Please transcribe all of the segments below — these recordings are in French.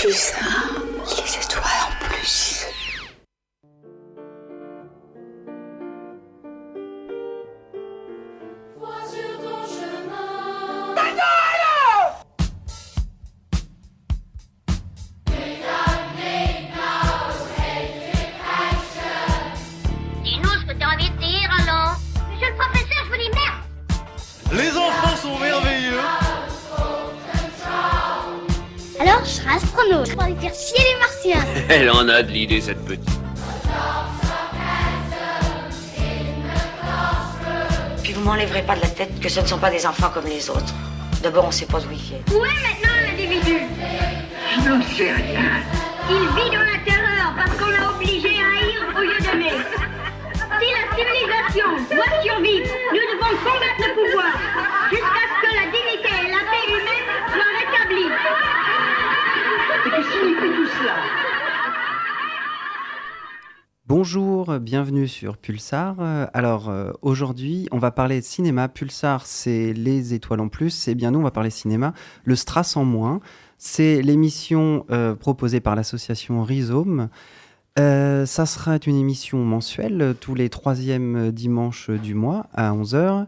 Pulsar, les étoiles en plus. Dis-nous ce que t'as envie de dire, alors. Monsieur le professeur, je vous dis merde. Les enfants sont merveilleux. Alors, je serai astronaute pour aller faire chier les martiens. Elle en a de l'idée, cette petite. Puis vous m'enlèverez pas de la tête que ce ne sont pas des enfants comme les autres. D'abord, on sait pas d'où ils viennent. Où est maintenant l'individu? Je n'en sais rien. Il vit dans la terreur parce qu'on l'a obligé à haïr au lieu d'aimer. Si la civilisation doit survivre, nous devons combattre le pouvoir jusqu'à ce que la dignité et la paix humaine soient rétablies. Et que signifie tout cela? Bonjour, bienvenue sur Pulsar. Aujourd'hui, on va parler de cinéma. Pulsar, c'est les étoiles en plus. Et bien nous, on va parler cinéma. Le Strass en moins, c'est l'émission proposée par l'association Rhizome. Ça sera une émission mensuelle tous les troisièmes dimanches du mois à 11h.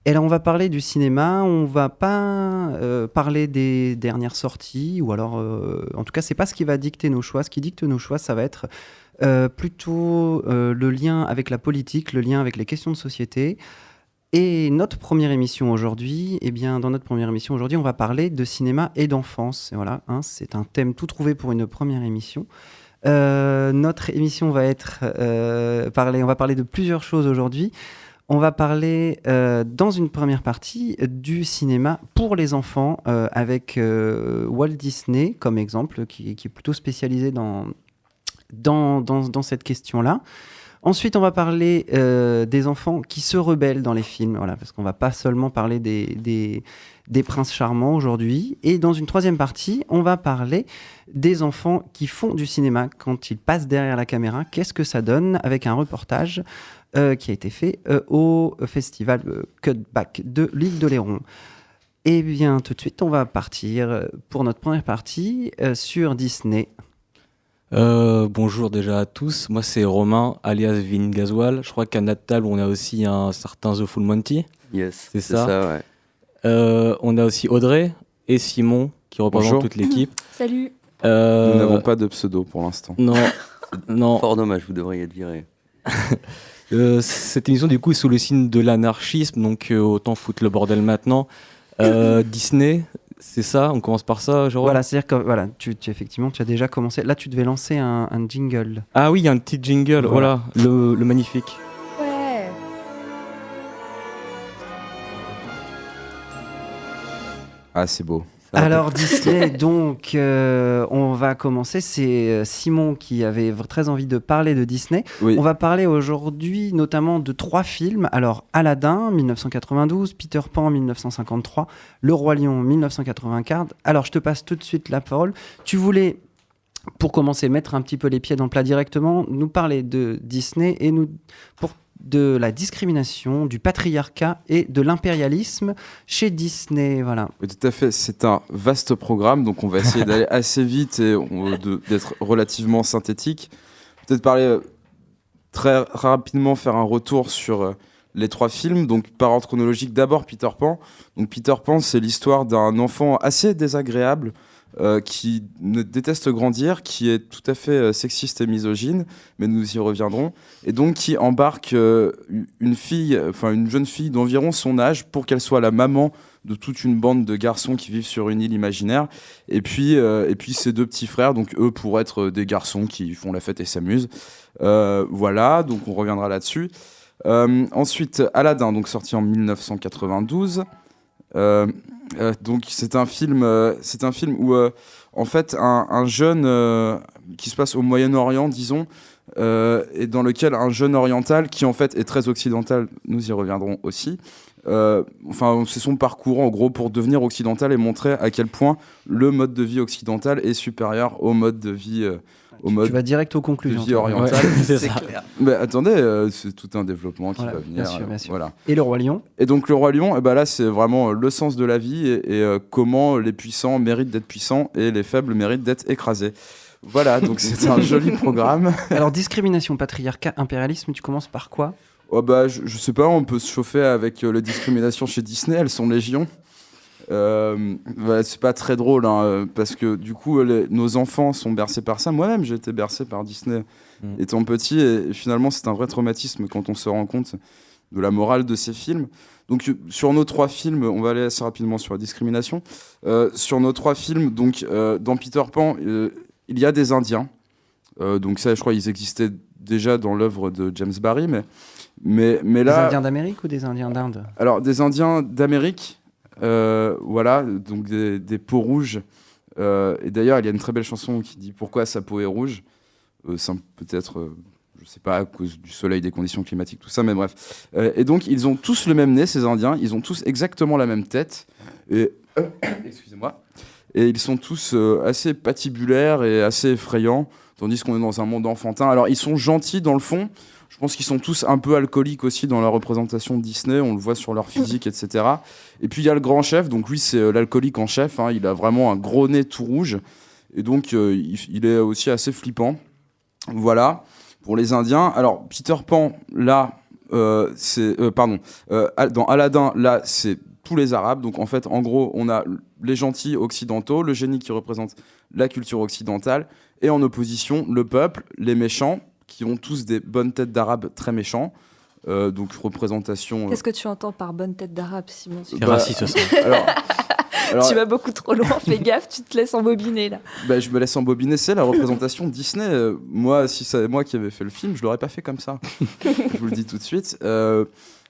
Et là, on va parler du cinéma. On va pas parler des dernières sorties, ou alors, en tout cas, c'est pas ce qui va dicter nos choix. Ce qui dicte nos choix, ça va être plutôt le lien avec la politique, le lien avec les questions de société. Et notre première émission aujourd'hui, dans notre première émission aujourd'hui, on va parler de cinéma et d'enfance. Et voilà, c'est un thème tout trouvé pour une première émission. Notre émission va on va parler de plusieurs choses aujourd'hui. On va parler dans une première partie du cinéma pour les enfants avec Walt Disney comme exemple qui est plutôt spécialisé dans cette question-là. Ensuite, on va parler des enfants qui se rebellent dans les films, voilà, parce qu'on ne va pas seulement parler des princes charmants aujourd'hui. Et dans une troisième partie, on va parler des enfants qui font du cinéma quand ils passent derrière la caméra. Qu'est-ce que ça donne avec un reportage qui a été fait au festival Cutback de l'île d'Oléron. Et bien, tout de suite, on va partir pour notre première partie sur Disney. Bonjour déjà à tous, moi c'est Romain alias Vin Gasoil. Je crois qu'à notre table on a aussi un certain The Full Monty. Yes, c'est ça ouais. On a aussi Audrey et Simon qui représentent toute l'équipe. Salut. Nous n'avons pas de pseudo pour l'instant. Non. Fort dommage, vous devriez être viré. Cette émission du coup est sous le signe de l'anarchisme, donc autant foutre le bordel maintenant. Disney, c'est ça, on commence par ça, Jérôme. Voilà, c'est-à-dire que voilà, effectivement, tu as déjà commencé. Là, tu devais lancer un jingle. Ah oui, il y a un petit jingle, voilà, le magnifique. Ouais. Ah, c'est beau. Alors Disney, donc on va commencer. C'est Simon qui avait très envie de parler de Disney. Oui. On va parler aujourd'hui notamment de 3 films. Alors Aladdin 1992, Peter Pan 1953, Le Roi Lion 1984. Alors je te passe tout de suite la parole. Tu voulais, pour commencer, mettre un petit peu les pieds dans le plat directement, nous parler de Disney et de la discrimination, du patriarcat et de l'impérialisme chez Disney, voilà. Oui, tout à fait, c'est un vaste programme, donc on va essayer d'aller assez vite et d'être relativement synthétique. Peut-être parler très rapidement, faire un retour sur les 3 films, donc par ordre chronologique, d'abord Peter Pan. Donc Peter Pan, c'est l'histoire d'un enfant assez désagréable, qui ne déteste grandir, qui est tout à fait sexiste et misogyne, mais nous y reviendrons, et donc qui embarque une jeune fille d'environ son âge pour qu'elle soit la maman de toute une bande de garçons qui vivent sur une île imaginaire, et puis ses 2 petits frères, donc eux pour être des garçons qui font la fête et s'amusent. Voilà, donc on reviendra là-dessus. Ensuite, Aladdin, donc sorti en 1992. Donc c'est un film où en fait un jeune qui se passe au Moyen-Orient, disons, et dans lequel un jeune oriental qui en fait est très occidental, nous y reviendrons aussi, c'est son parcours en gros pour devenir occidental et montrer à quel point le mode de vie occidental est supérieur au mode de vie Tu vas direct aux de conclusions. vie orientale. c'est C'est ça. clair. Mais attendez, c'est tout un développement qui Voilà, va venir. bien sûr. Voilà. Et le Roi Lion? Et donc le Roi Lion, là c'est vraiment le sens de la vie et comment les puissants méritent d'être puissants et les faibles méritent d'être écrasés. Voilà, donc c'est un joli programme. Alors, discrimination, patriarcat, impérialisme, tu commences par quoi? Je sais pas, on peut se chauffer avec les discriminations chez Disney, elles sont légion. C'est pas très drôle, hein, parce que du coup, nos enfants sont bercés par ça. Moi-même, j'ai été bercé par Disney étant petit, et finalement, c'est un vrai traumatisme quand on se rend compte de la morale de ces films. Donc, sur nos 3 films, on va aller assez rapidement sur la discrimination. Sur nos 3 films, donc, dans Peter Pan, il y a des Indiens. Donc ça, je crois, ils existaient déjà dans l'œuvre de James Barry, mais Des là... Indiens d'Amérique ou des Indiens d'Inde? Alors, des Indiens d'Amérique, voilà, donc des peaux rouges. Et d'ailleurs, il y a une très belle chanson qui dit pourquoi sa peau est rouge. Peut-être, je sais pas, à cause du soleil, des conditions climatiques, tout ça, mais bref. Et donc, ils ont tous le même nez, ces Indiens. Ils ont tous exactement la même tête. Et excusez-moi. Et ils sont tous assez patibulaires et assez effrayants, tandis qu'on est dans un monde enfantin. Alors, ils sont gentils dans le fond. Je pense qu'ils sont tous un peu alcooliques aussi dans la représentation de Disney. On le voit sur leur physique, etc. Et puis, il y a le grand chef. Donc, lui, c'est l'alcoolique en chef. Hein. Il a vraiment un gros nez tout rouge. Et donc, il est aussi assez flippant. Voilà, pour les Indiens. Alors, Peter Pan, là, dans Aladdin, là, c'est tous les Arabes. Donc, en fait, en gros, on a les gentils occidentaux, le génie qui représente la culture occidentale, et en opposition, le peuple, les méchants, qui ont tous des bonnes têtes d'Arabes très méchants. Donc, représentation... Qu'est-ce que tu entends par bonne tête d'arabe, Simon? C'est raciste, ça. Alors, Tu vas beaucoup trop loin, fais gaffe, tu te laisses embobiner là. je me laisse embobiner, c'est la représentation Disney. Moi, si c'est moi qui avais fait le film, je l'aurais pas fait comme ça. Je vous le dis tout de suite.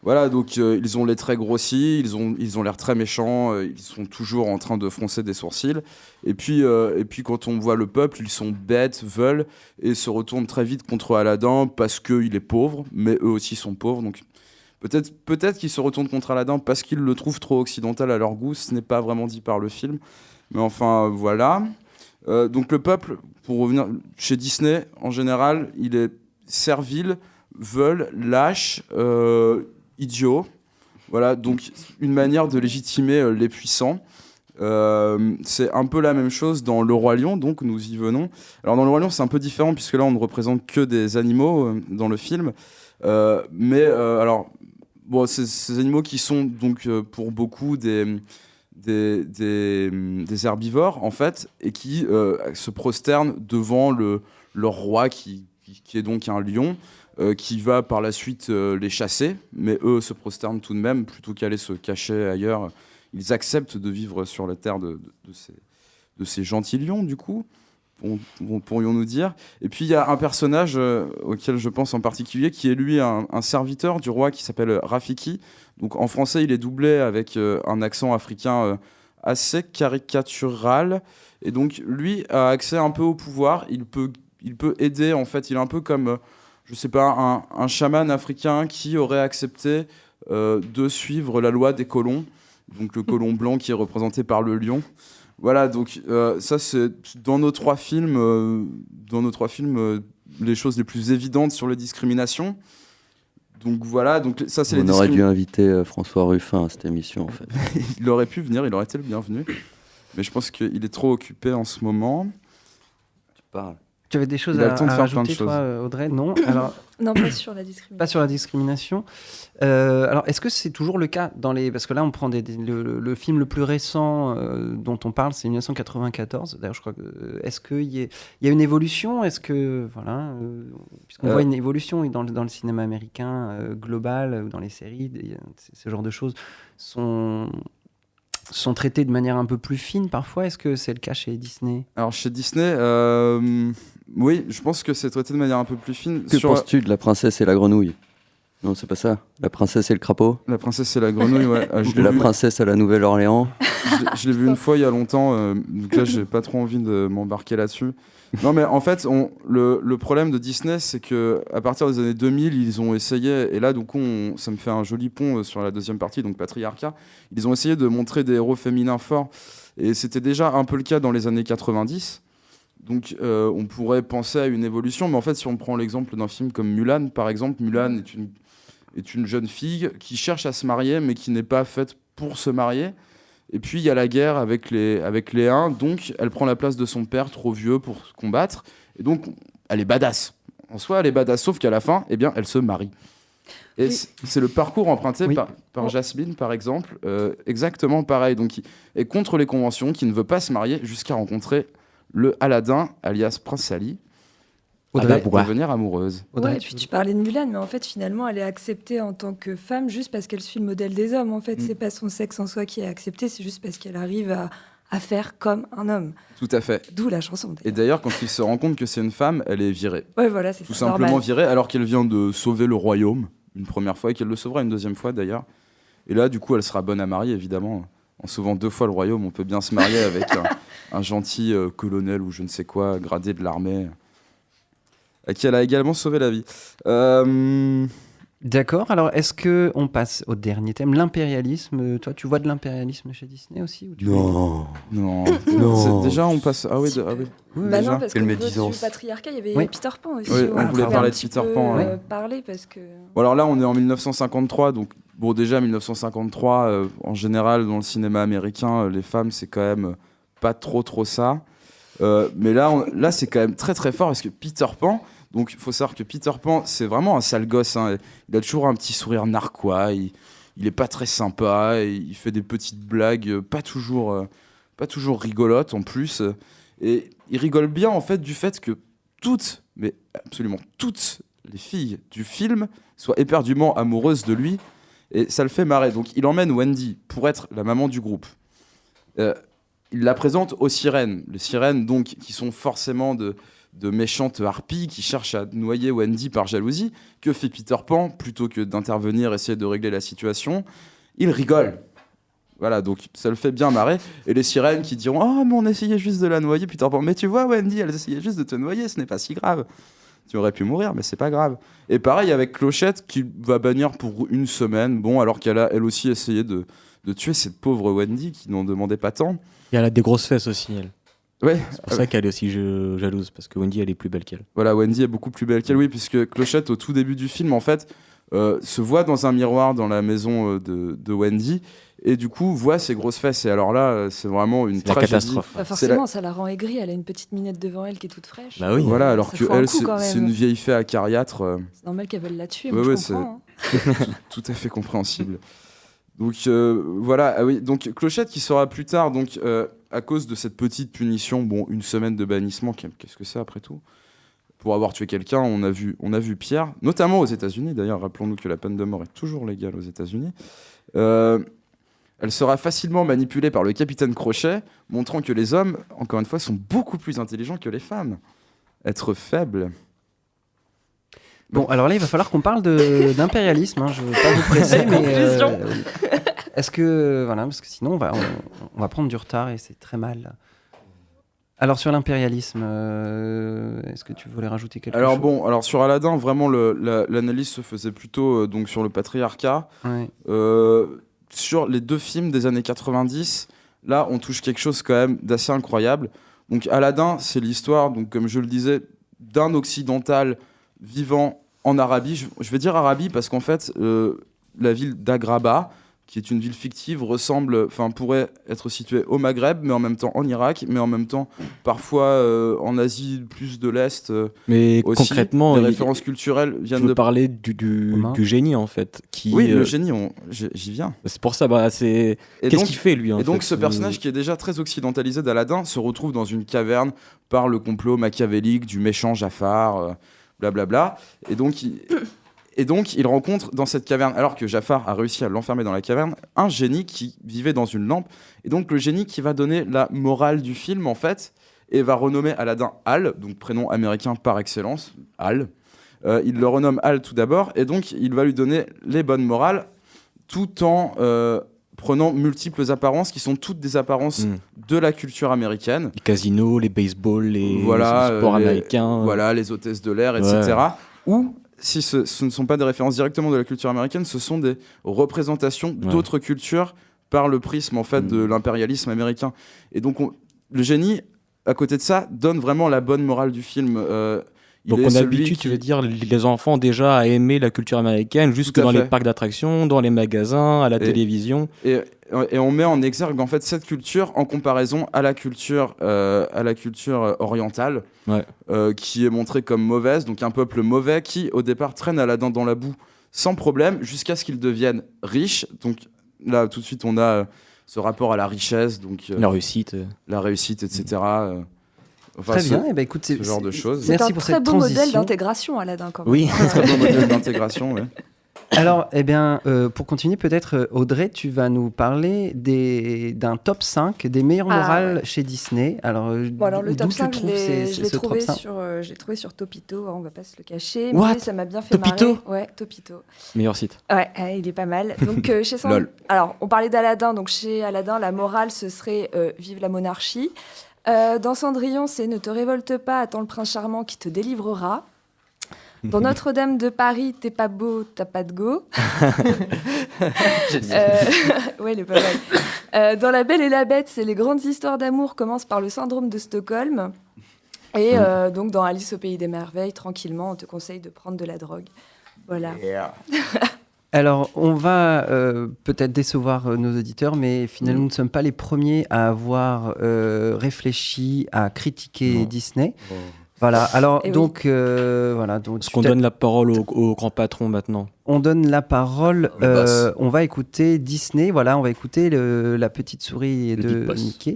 Voilà, donc ils ont les traits grossis, ils ont l'air très méchants, ils sont toujours en train de froncer des sourcils. Et puis quand on voit le peuple, ils sont bêtes, veulent et se retournent très vite contre Aladdin parce qu'il est pauvre, mais eux aussi sont pauvres. Donc peut-être qu'ils se retournent contre Aladdin parce qu'ils le trouvent trop occidental à leur goût. Ce n'est pas vraiment dit par le film, mais enfin voilà. Donc le peuple, pour revenir chez Disney, en général, il est servile, veule, lâche, idiot. Voilà, donc une manière de légitimer les puissants. C'est un peu la même chose dans Le Roi Lion, donc nous y venons. Alors dans Le Roi Lion, c'est un peu différent puisque là on ne représente que des animaux dans le film. Alors, bon, ces animaux qui sont donc pour beaucoup des herbivores en fait, et qui se prosternent devant leur roi qui est donc un lion. Qui va par la suite les chasser, mais eux se prosternent tout de même, plutôt qu'aller se cacher ailleurs. Ils acceptent de vivre sur la terre de ces gentils lions, du coup, pourrions-nous dire. Et puis il y a un personnage auquel je pense en particulier, qui est lui un serviteur du roi qui s'appelle Rafiki. Donc en français, il est doublé avec un accent africain assez caricatural. Et donc lui a accès un peu au pouvoir. Il peut aider, en fait. Il est un peu comme... je sais pas, un chaman africain qui aurait accepté de suivre la loi des colons, donc le colon blanc qui est représenté par le lion. Voilà, donc ça c'est dans nos 3 films, les choses les plus évidentes sur les discriminations. Donc voilà, donc ça c'est On aurait dû inviter François Ruffin à cette émission en fait. Il aurait pu venir, il aurait été le bienvenu, mais je pense qu'il est trop occupé en ce moment. Tu parles. Tu avais des choses Il a le à temps de faire plein de rajouter, choses. toi, Audrey? Non. Alors, Non, pas sur la discrimination. pas sur la discrimination. Alors, est-ce que c'est toujours le cas dans les... Parce que là, on prend le film le plus récent dont on parle, c'est 1994. D'ailleurs, je crois que... Est-ce qu'il y a une évolution? Est-ce que... Voilà. Puisqu'on voit une évolution dans le cinéma américain global, ou dans les séries, ce genre de choses sont traitées de manière un peu plus fine parfois. Est-ce que c'est le cas chez Disney? Alors chez Disney, oui, je pense que c'est traité de manière un peu plus fine. Que penses-tu de La princesse et la grenouille? Non, c'est pas ça. La princesse et le crapaud? La princesse et la grenouille, ouais. De la princesse à la Nouvelle-Orléans? Je l'ai vu une fois il y a longtemps, donc là j'ai pas trop envie de m'embarquer là-dessus. Non mais en fait, le problème de Disney, c'est que à partir des années 2000, ils ont essayé, et là du coup ça me fait un joli pont sur la deuxième partie, donc patriarcat, ils ont essayé de montrer des héros féminins forts, et c'était déjà un peu le cas dans les années 90. Donc on pourrait penser à une évolution, mais en fait si on prend l'exemple d'un film comme Mulan, par exemple, Mulan est une jeune fille qui cherche à se marier, mais qui n'est pas faite pour se marier. Et puis il y a la guerre avec les Huns, donc elle prend la place de son père trop vieux pour se combattre, et donc elle est badass. En soi, elle est badass, sauf qu'à la fin, eh bien, elle se marie. Et c'est le parcours emprunté par Jasmine, par exemple, exactement pareil. Donc, il est contre les conventions, qui ne veut pas se marier jusqu'à rencontrer le Aladdin, alias Prince Ali, et devenir amoureuse. Ouais, et puis tu parlais de Mulan, mais en fait, finalement, elle est acceptée en tant que femme juste parce qu'elle suit le modèle des hommes. En fait, c'est pas son sexe en soi qui est accepté, c'est juste parce qu'elle arrive à faire comme un homme. Tout à fait. D'où la chanson. D'ailleurs. Et d'ailleurs, quand il se rend compte que c'est une femme, elle est virée. Ouais, voilà, c'est tout ça, simplement normal. virée, alors qu'elle vient de sauver le royaume une première fois et qu'elle le sauvera une deuxième fois d'ailleurs. Et là, du coup, elle sera bonne à marier, évidemment. En sauvant 2 fois le royaume, on peut bien se marier avec un gentil colonel ou je ne sais quoi, gradé de l'armée, à qui elle a également sauvé la vie. D'accord, alors est-ce qu'on passe au dernier thème, l'impérialisme? Toi, tu vois de l'impérialisme chez Disney aussi ou tu Non. Non. Déjà, on passe... Ah oui, Bah déjà. non, parce que du patriarcat, il y avait Peter Pan aussi. Oui, on voulait parler de Peter Pan. Parler parce que... Bon, alors là, on est en 1953, donc bon, déjà 1953, en général, dans le cinéma américain, les femmes, c'est quand même pas trop ça. Mais là, c'est quand même très très fort, parce que Peter Pan... Donc, il faut savoir que Peter Pan, c'est vraiment un sale gosse. Hein. Il a toujours un petit sourire narquois. Il est pas très sympa. Il fait des petites blagues pas toujours rigolotes en plus. Et il rigole bien en fait du fait que mais absolument toutes les filles du film soient éperdument amoureuses de lui. Et ça le fait marrer. Donc, il emmène Wendy pour être la maman du groupe. Il la présente aux sirènes. Les sirènes, donc, qui sont forcément de méchantes harpies qui cherchent à noyer Wendy par jalousie. Que fait Peter Pan? Plutôt que d'intervenir, essayer de régler la situation, il rigole. Voilà, donc ça le fait bien marrer. Et les sirènes qui diront « Oh, mais on essayait juste de la noyer, Peter Pan. Mais tu vois, Wendy, elle essayait juste de te noyer, ce n'est pas si grave. Tu aurais pu mourir, mais c'est pas grave. » Et pareil avec Clochette, qui va bannir pour 1 semaine, bon, alors qu'elle a elle aussi essayé de tuer cette pauvre Wendy, qui n'en demandait pas tant. Et elle a des grosses fesses aussi, elle. Ouais. C'est pour ça qu'elle est aussi jalouse, parce que Wendy, elle est plus belle qu'elle. Voilà, Wendy est beaucoup plus belle qu'elle, oui, puisque Clochette, au tout début du film, en fait, se voit dans un miroir dans la maison de Wendy, et du coup, voit ses grosses fesses. Et alors là, c'est vraiment une tragédie. Catastrophe. Bah forcément, ça la rend aigrie. Elle a une petite minette devant elle qui est toute fraîche. Bah oui. Voilà, alors Ça que fout un elle, coup, quand c'est même. une vieille fée acariâtre. C'est normal qu'elle veuille la tuer. Ouais, moi, ouais, je comprends. tout à fait compréhensible. Donc voilà, ah oui, donc Clochette qui sera plus tard, donc à cause de cette petite punition, bon, 1 semaine de bannissement, qu'est-ce que c'est après tout? Pour avoir tué quelqu'un, on a vu Pierre, notamment aux États-Unis. D'ailleurs, rappelons-nous que la peine de mort est toujours légale aux États-Unis. Elle sera facilement manipulée par le capitaine Crochet, montrant que les hommes, encore une fois, sont beaucoup plus intelligents que les femmes. Être faible. Bon, alors là, il va falloir qu'on parle d'impérialisme. Hein. Je ne veux pas vous presser, mais est-ce que voilà, parce que sinon on va prendre du retard et c'est très mal. Alors sur l'impérialisme, est-ce que tu voulais rajouter quelque chose? Alors sur Aladdin, vraiment l'analyse se faisait plutôt donc sur le patriarcat. Ouais. Sur les 2 films des années 90, là, on touche quelque chose quand même d'assez incroyable. Donc Aladdin, c'est l'histoire, donc comme je le disais, d'un occidental vivant en Arabie. Je vais dire Arabie parce qu'en fait, la ville d'Agraba, qui est une ville fictive, pourrait être située au Maghreb, mais en même temps en Irak, mais en même temps parfois en Asie plus de l'Est. Mais aussi. concrètement, les références culturelles viennent de parler du génie en fait. Oui, le génie, j'y viens. C'est pour ça, qu'est-ce qu'il fait lui en fait, donc ce personnage qui est déjà très occidentalisé d'Aladin se retrouve dans une caverne par le complot machiavélique du méchant Jafar, blablabla. Et donc il rencontre dans cette caverne, alors que Jafar a réussi à l'enfermer dans la caverne, un génie qui vivait dans une lampe. Et donc le génie qui va donner la morale du film, en fait, et va renommer Aladdin Al, donc prénom américain par excellence, Al. Il le renomme Al tout d'abord, et donc il va lui donner les bonnes morales, tout en prenant multiples apparences qui sont toutes des apparences de la culture américaine. Les casinos, les baseballs, les sports américains. Voilà, les hôtesses de l'air, etc. Ou, si ce ne sont pas des références directement de la culture américaine, ce sont des représentations d'autres cultures par le prisme en fait de l'impérialisme américain. Et donc le génie, à côté de ça, donne vraiment la bonne morale du film. Donc on habitue, tu veux dire, les enfants déjà à aimer la culture américaine, jusque dans les parcs d'attractions, dans les magasins, à la télévision. Et on met en exergue en fait cette culture en comparaison à la culture orientale, qui est montrée comme mauvaise. Donc un peuple mauvais qui, au départ, traîne Aladdin dans la boue sans problème, jusqu'à ce qu'il devienne riche. Donc là, tout de suite, on a ce rapport à la richesse, donc la réussite, etc. Très bien, et écoute, ce genre de choses. C'est un très beau modèle d'intégration, Aladdin, quand même. Oui, un très beau modèle d'intégration, oui. Alors, pour continuer, peut-être, Audrey, tu vas nous parler d'un top 5 des meilleures morales chez Disney. Alors, le top 5, je l'ai trouvé sur Topito, on va pas se le cacher. Mais ça m'a bien fait marrer. Ouais, Topito. Meilleur site. Ouais, il est pas mal. Donc, chez alors, on parlait d'Aladin. Donc, chez Aladin, la morale, ce serait vive la monarchie. Dans Cendrillon, c'est ne te révolte pas, attends le prince charmant qui te délivrera. Dans Notre-Dame de Paris, t'es pas beau, t'as pas de go. Ouais, il est pas mal. Dans La Belle et la Bête, c'est les grandes histoires d'amour commencent par le syndrome de Stockholm. Et donc dans Alice au pays des merveilles, tranquillement, on te conseille de prendre de la drogue. Voilà. Alors, on va peut-être décevoir nos auditeurs, mais finalement, nous ne sommes pas les premiers à avoir réfléchi à critiquer Disney. Voilà, alors donc, voilà. Donc, est-ce qu'on donne la parole au grand patron maintenant ? On donne la parole, on va écouter Disney, voilà, on va écouter la petite souris de Mickey,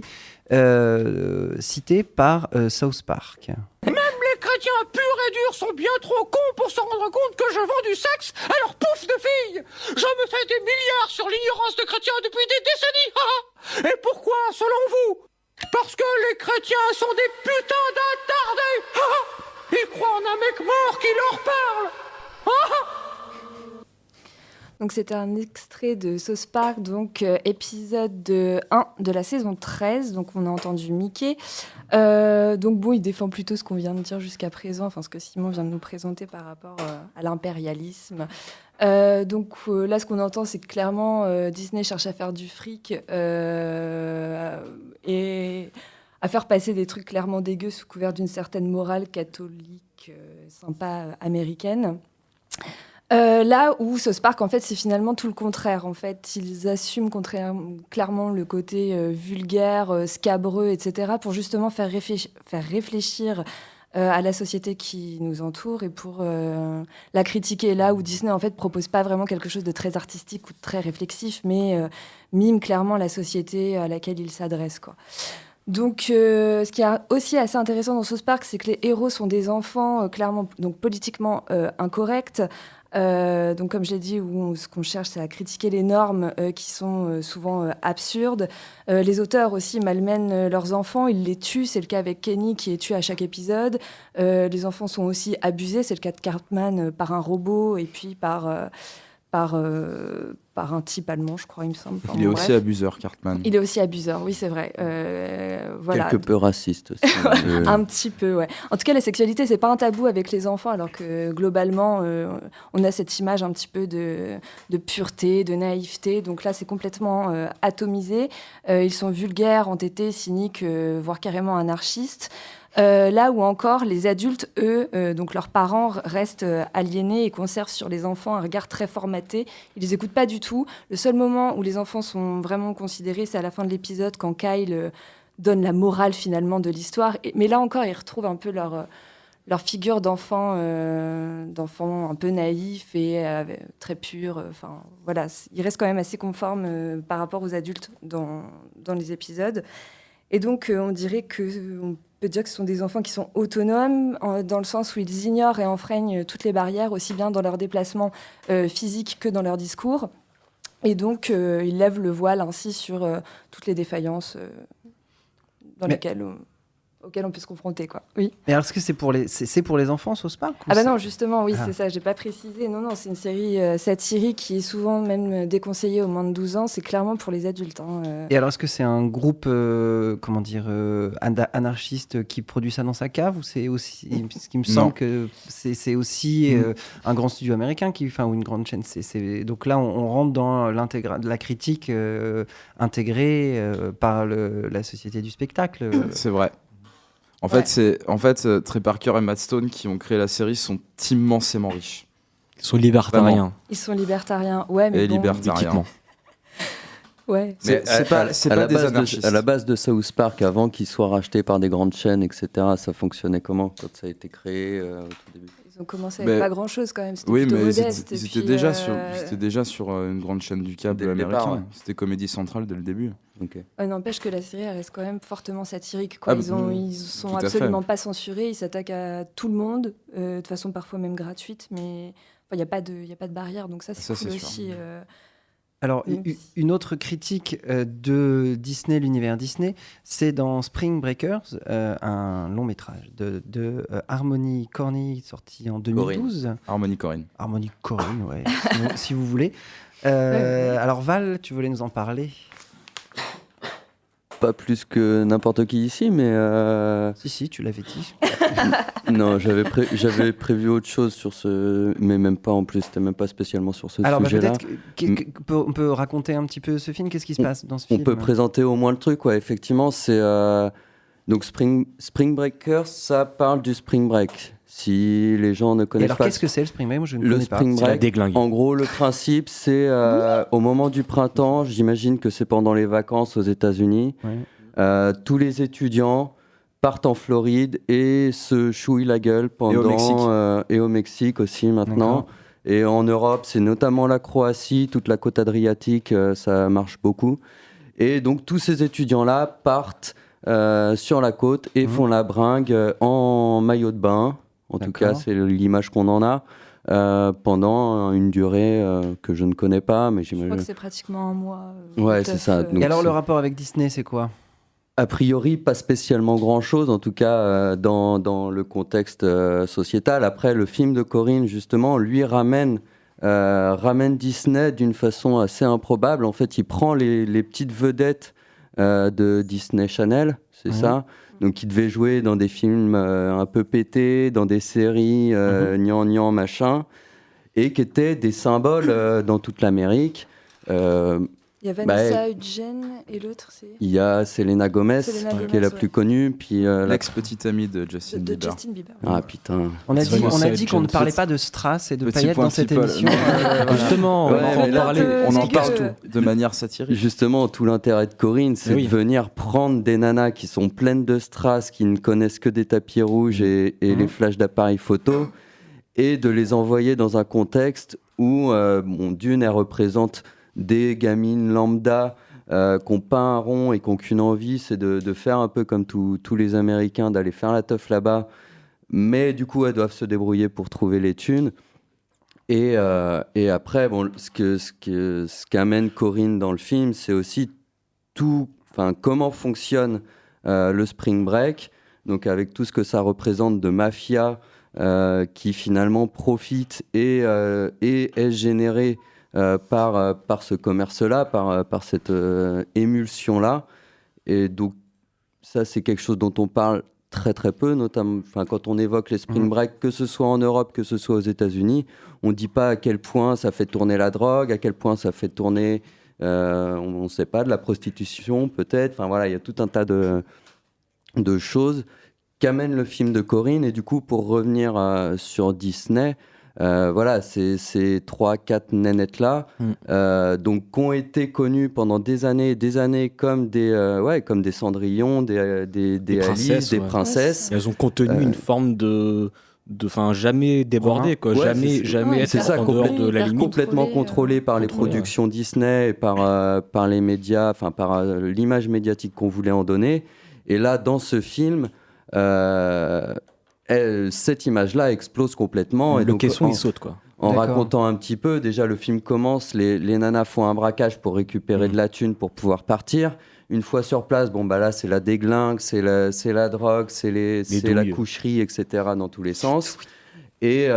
citée par South Park. Même les chrétiens purs et durs sont bien trop cons pour se rendre compte que je vends du sexe à leur pouf de filles. Je me fais des milliards sur l'ignorance de chrétiens depuis des décennies. Et pourquoi, selon vous ? Parce que les chrétiens sont des putains d'attardés. Ils croient en un mec mort qui leur parle. Donc c'était un extrait de South Park, donc épisode 1 de la saison 13. Donc on a entendu Mickey. Donc bon, il défend plutôt ce qu'on vient de dire jusqu'à présent, enfin ce que Simon vient de nous présenter par rapport à l'impérialisme. Donc là, ce qu'on entend, c'est que clairement, Disney cherche à faire du fric et à faire passer des trucs clairement dégueux sous couvert d'une certaine morale catholique sympa américaine. Là où South Park, en fait, c'est finalement tout le contraire. En fait, ils assument clairement le côté vulgaire, scabreux, etc., pour justement faire réfléchir à la société qui nous entoure et pour la critiquer. Là où Disney, en fait, propose pas vraiment quelque chose de très artistique ou de très réflexif, mais mime clairement la société à laquelle il s'adresse, quoi. Donc, ce qui est aussi assez intéressant dans South Park, c'est que les héros sont des enfants clairement, donc politiquement incorrects. Donc, comme je l'ai dit, ce qu'on cherche, c'est à critiquer les normes qui sont souvent absurdes. Les auteurs aussi malmènent leurs enfants, ils les tuent. C'est le cas avec Kenny qui est tué à chaque épisode. Les enfants sont aussi abusés. C'est le cas de Cartman par un robot et puis par un type allemand, je crois, il me semble. Enfin, il est aussi abuseur, Cartman. Il est aussi abuseur, oui, c'est vrai. Voilà. Quelque peu raciste aussi. Un petit peu, ouais. En tout cas, la sexualité, c'est pas un tabou avec les enfants, alors que globalement, on a cette image un petit peu de pureté, de naïveté. Donc là, c'est complètement atomisé. Ils sont vulgaires, entêtés, cyniques, voire carrément anarchistes. Là où encore les adultes, eux, donc leurs parents restent aliénés et conservent sur les enfants un regard très formaté. Ils les écoutent pas du tout. Le seul moment où les enfants sont vraiment considérés, c'est à la fin de l'épisode quand Kyle donne la morale finalement de l'histoire. Mais là encore, ils retrouvent un peu leur figure d'enfant un peu naïf et très pur. Enfin voilà, ils restent quand même assez conformes par rapport aux adultes dans les épisodes. Et donc on dirait on peut dire que ce sont des enfants qui sont autonomes, dans le sens où ils ignorent et enfreignent toutes les barrières, aussi bien dans leurs déplacements physiques que dans leur discours. Et donc, ils lèvent le voile ainsi sur toutes les défaillances dans lesquelles... auquel on peut se confronter, quoi. Oui. Et alors, est-ce que c'est pour les enfants, South Park, ou Ah bah c'est- non, justement, oui, Ah. c'est ça, j'ai pas précisé. Non, c'est une série satirique qui est souvent même déconseillée aux moins de 12 ans. C'est clairement pour les adultes. Et alors, est-ce que c'est un groupe, anarchiste qui produit ça dans sa cave, ou c'est aussi, parce qu'il me Non. semble que c'est aussi un grand studio américain ou une grande chaîne. Donc là, on rentre dans la critique intégrée par la société du spectacle. C'est vrai. En Ouais. fait, Trey Parker et Matt Stone qui ont créé la série sont immensément riches. Ils sont libertariens. Ils sont libertariens. Ouais, mais Et bon, libertariens. Éthiquement. ouais. Mais c'est pas à la des base anarchistes. à la base de South Park, avant qu'il soit racheté par des grandes chaînes, etc., ça fonctionnait comment quand ça a été créé au tout début? Ils ont commencé avec Mais- pas grand-chose quand même. C'était Oui, plutôt mais modeste. ils et étaient puis, déjà sur une grande chaîne du câble Dès le américain. départ, ouais. C'était Comédie Centrale dès le début. Ok. N'empêche que la série elle reste quand même fortement satirique. Quoi. Ah, Ils sont tout à fait. absolument pas censurés. Ils s'attaquent à tout le monde, de façon parfois même gratuite, mais il n'y a pas de barrière. Donc ça, c'est Ça, cool c'est sûr. aussi. Alors, Même une autre critique de Disney, l'univers Disney, c'est dans Spring Breakers, un long métrage de Harmony Corny, sorti en 2012. Harmony Corrine. Harmony Corrine, ouais, si vous voulez. Ouais. Alors Val, tu voulais nous en parler? Pas plus que n'importe qui ici, mais Si, tu l'avais dit. non, j'avais prévu autre chose sur ce, mais même pas en plus, c'était même pas spécialement sur ce Alors sujet-là. peut-être on peut raconter un petit peu ce film. Qu'est-ce qui se passe dans ce On film? peut présenter au moins le truc, ouais. Effectivement, c'est donc Spring Breakers, ça parle du Spring Break. Si les gens ne Et connaissent alors, pas qu'est-ce que c'est le Spring Break? Moi, je ne le connais pas. Spring C'est la Break, déglingue. en gros, le principe, c'est au moment du printemps. J'imagine que c'est pendant les vacances aux États-Unis. Ouais. Tous les étudiants partent en Floride et se chouillent la gueule pendant Mexique. et au Mexique aussi maintenant. D'accord. Et en Europe, c'est notamment la Croatie, toute la côte adriatique, ça marche beaucoup. Et donc tous ces étudiants-là partent sur la côte et font la bringue en maillot de bain. En tout cas, D'accord. c'est l'image qu'on en a pendant une durée que je ne connais pas, mais Je crois j'imagine. que c'est pratiquement un mois. Ouais, tout à c'est ça. fait, Donc, Et alors, c'est- le rapport avec Disney, c'est quoi? A priori, pas spécialement grand-chose, en tout cas dans le contexte sociétal. Après, le film de Corinne, justement, lui ramène Disney d'une façon assez improbable. En fait, il prend les petites vedettes de Disney Channel, c'est ça. Donc, il devait jouer dans des films un peu pétés, dans des séries gnangnan, machin, et qui étaient des symboles dans toute l'Amérique. Il y a Vanessa Hudgens et l'autre, c'est Il y a Selena Gomez, Selena qui est Gomez, la ouais. plus connue. Puis, L'ex-petite amie de Justin de Bieber. Justin Bieber. Ah putain. On a C'est vraiment dit qu'on ne James parlait Bond. pas de strass et de Petit paillettes point dans cette people. émission. Non. Voilà. Justement, Ouais, on va mais en là, parler. On en Est-ce parle que- de manière satirique. Justement, tout l'intérêt de Corinne, c'est Oui. de venir prendre des nanas qui sont pleines de strass, qui ne connaissent que des tapis rouges et les flashs d'appareils photo, et de les envoyer dans un contexte où, d'une, elles représentent des gamines lambda qui n'ont pas un rond et qui n'ont qu'une envie, c'est de faire un peu comme tous les Américains, d'aller faire la teuf là-bas. Mais du coup, elles doivent se débrouiller pour trouver les thunes. Et après, bon, ce qu'amène Corinne dans le film, c'est aussi comment fonctionne le Spring Break, donc avec tout ce que ça représente de mafia qui finalement profite et est généré par ce commerce-là, par cette émulsion-là. Et donc, ça, c'est quelque chose dont on parle très très peu, notamment quand on évoque les Spring Break, que ce soit en Europe, que ce soit aux États-Unis. On ne dit pas à quel point ça fait tourner la drogue, à quel point ça fait tourner, on ne sait pas, de la prostitution peut-être. Enfin voilà, il y a tout un tas de choses qu'amène le film de Corinne. Et du coup, pour revenir sur Disney, voilà, ces 3-4 nénettes-là, donc, qui ont été connues pendant des années et des années comme des Cendrillon, des Alice, des princesses. Et elles ont contenu une forme jamais débordé, quoi. Ouais, jamais Ouais, être c'est ça, en dehors de la limite. complètement contrôlé par les Contrôlé, productions Disney et par les médias, enfin par l'image médiatique qu'on voulait en donner. Et là, dans ce film, cette image-là explose complètement. Le et donc, caisson, il saute, quoi. En D'accord. racontant un petit peu, déjà le film commence, les nanas font un braquage pour récupérer de la thune pour pouvoir partir. Une fois sur place, bon, bah là, c'est la déglingue, c'est la drogue, c'est la douilles. coucherie, etc., dans tous les sens. Et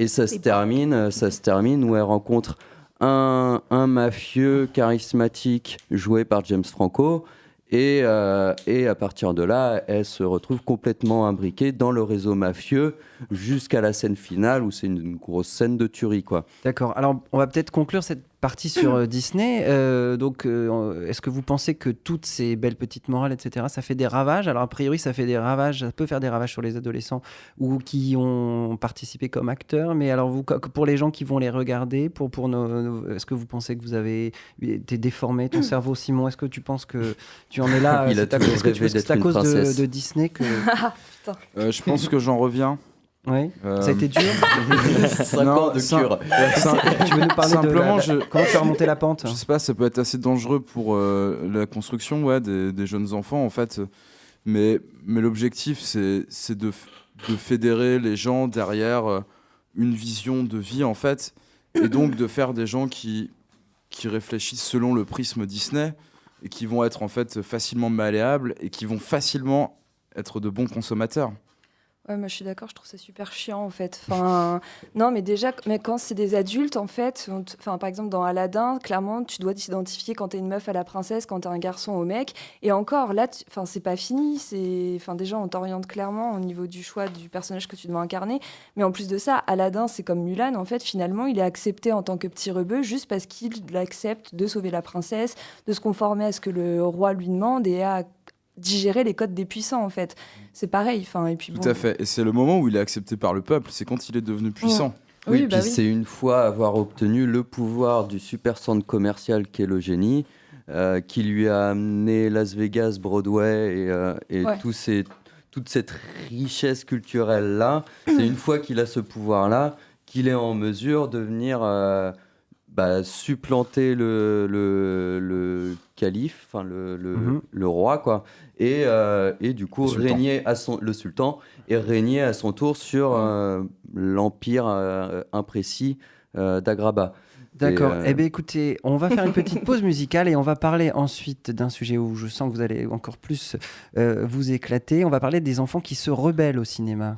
ça se termine où elle rencontre un mafieux charismatique joué par James Franco. Et à partir de là, elle se retrouve complètement imbriquée dans le réseau mafieux jusqu'à la scène finale où c'est une grosse scène de tuerie, quoi. D'accord. Alors, on va peut-être conclure cette partie sur Disney. Est-ce que vous pensez que toutes ces belles petites morales, etc., ça fait des ravages? Alors, a priori, ça peut faire des ravages sur les adolescents ou qui ont participé comme acteurs. Mais alors, pour les gens qui vont les regarder, est-ce que vous pensez que vous avez été déformé, ton cerveau, Simon? Est-ce que tu penses que tu en es là? Il a toujours Est-ce que rêvé c'est d'être à une cause princesse. de Disney que... Je pense que j'en reviens. Oui, ça a été dur. 5 ans de cure. Tu veux nous parler Simplement, comment tu as remonté la pente? Je sais pas, ça peut être assez dangereux pour la construction des jeunes enfants, en fait. Mais l'objectif, c'est de fédérer les gens derrière une vision de vie, en fait. Et donc de faire des gens qui réfléchissent selon le prisme Disney et qui vont être, en fait, facilement malléables et qui vont facilement être de bons consommateurs. Ouais, moi je suis d'accord, je trouve ça super chiant en fait. Enfin, non, mais déjà, quand c'est des adultes, en fait, par exemple dans Aladdin, clairement, tu dois t'identifier quand t'es une meuf à la princesse, quand t'es un garçon au mec. Et encore, là, c'est pas fini. Déjà, on t'oriente clairement au niveau du choix du personnage que tu dois incarner. Mais en plus de ça, Aladdin, c'est comme Mulan, en fait, finalement, il est accepté en tant que petit rebeu juste parce qu'il accepte de sauver la princesse, de se conformer à ce que le roi lui demande et à digérer les codes des puissants, en fait. C'est pareil. Et puis, Tout à fait. Et c'est le moment où il est accepté par le peuple, c'est quand il est devenu puissant. Oui, puis c'est une fois avoir obtenu le pouvoir du super centre commercial qu'est le génie, qui lui a amené Las Vegas, Broadway et toute cette richesse culturelle-là. C'est une fois qu'il a ce pouvoir-là qu'il est en mesure de venir supplanter le calife, le roi, quoi. Et du coup régner le sultan et régner à son tour sur l'empire imprécis d'Agraba. D'accord. Eh bien, écoutez, on va faire une petite pause musicale et on va parler ensuite d'un sujet où je sens que vous allez encore plus vous éclater. On va parler des enfants qui se rebellent au cinéma.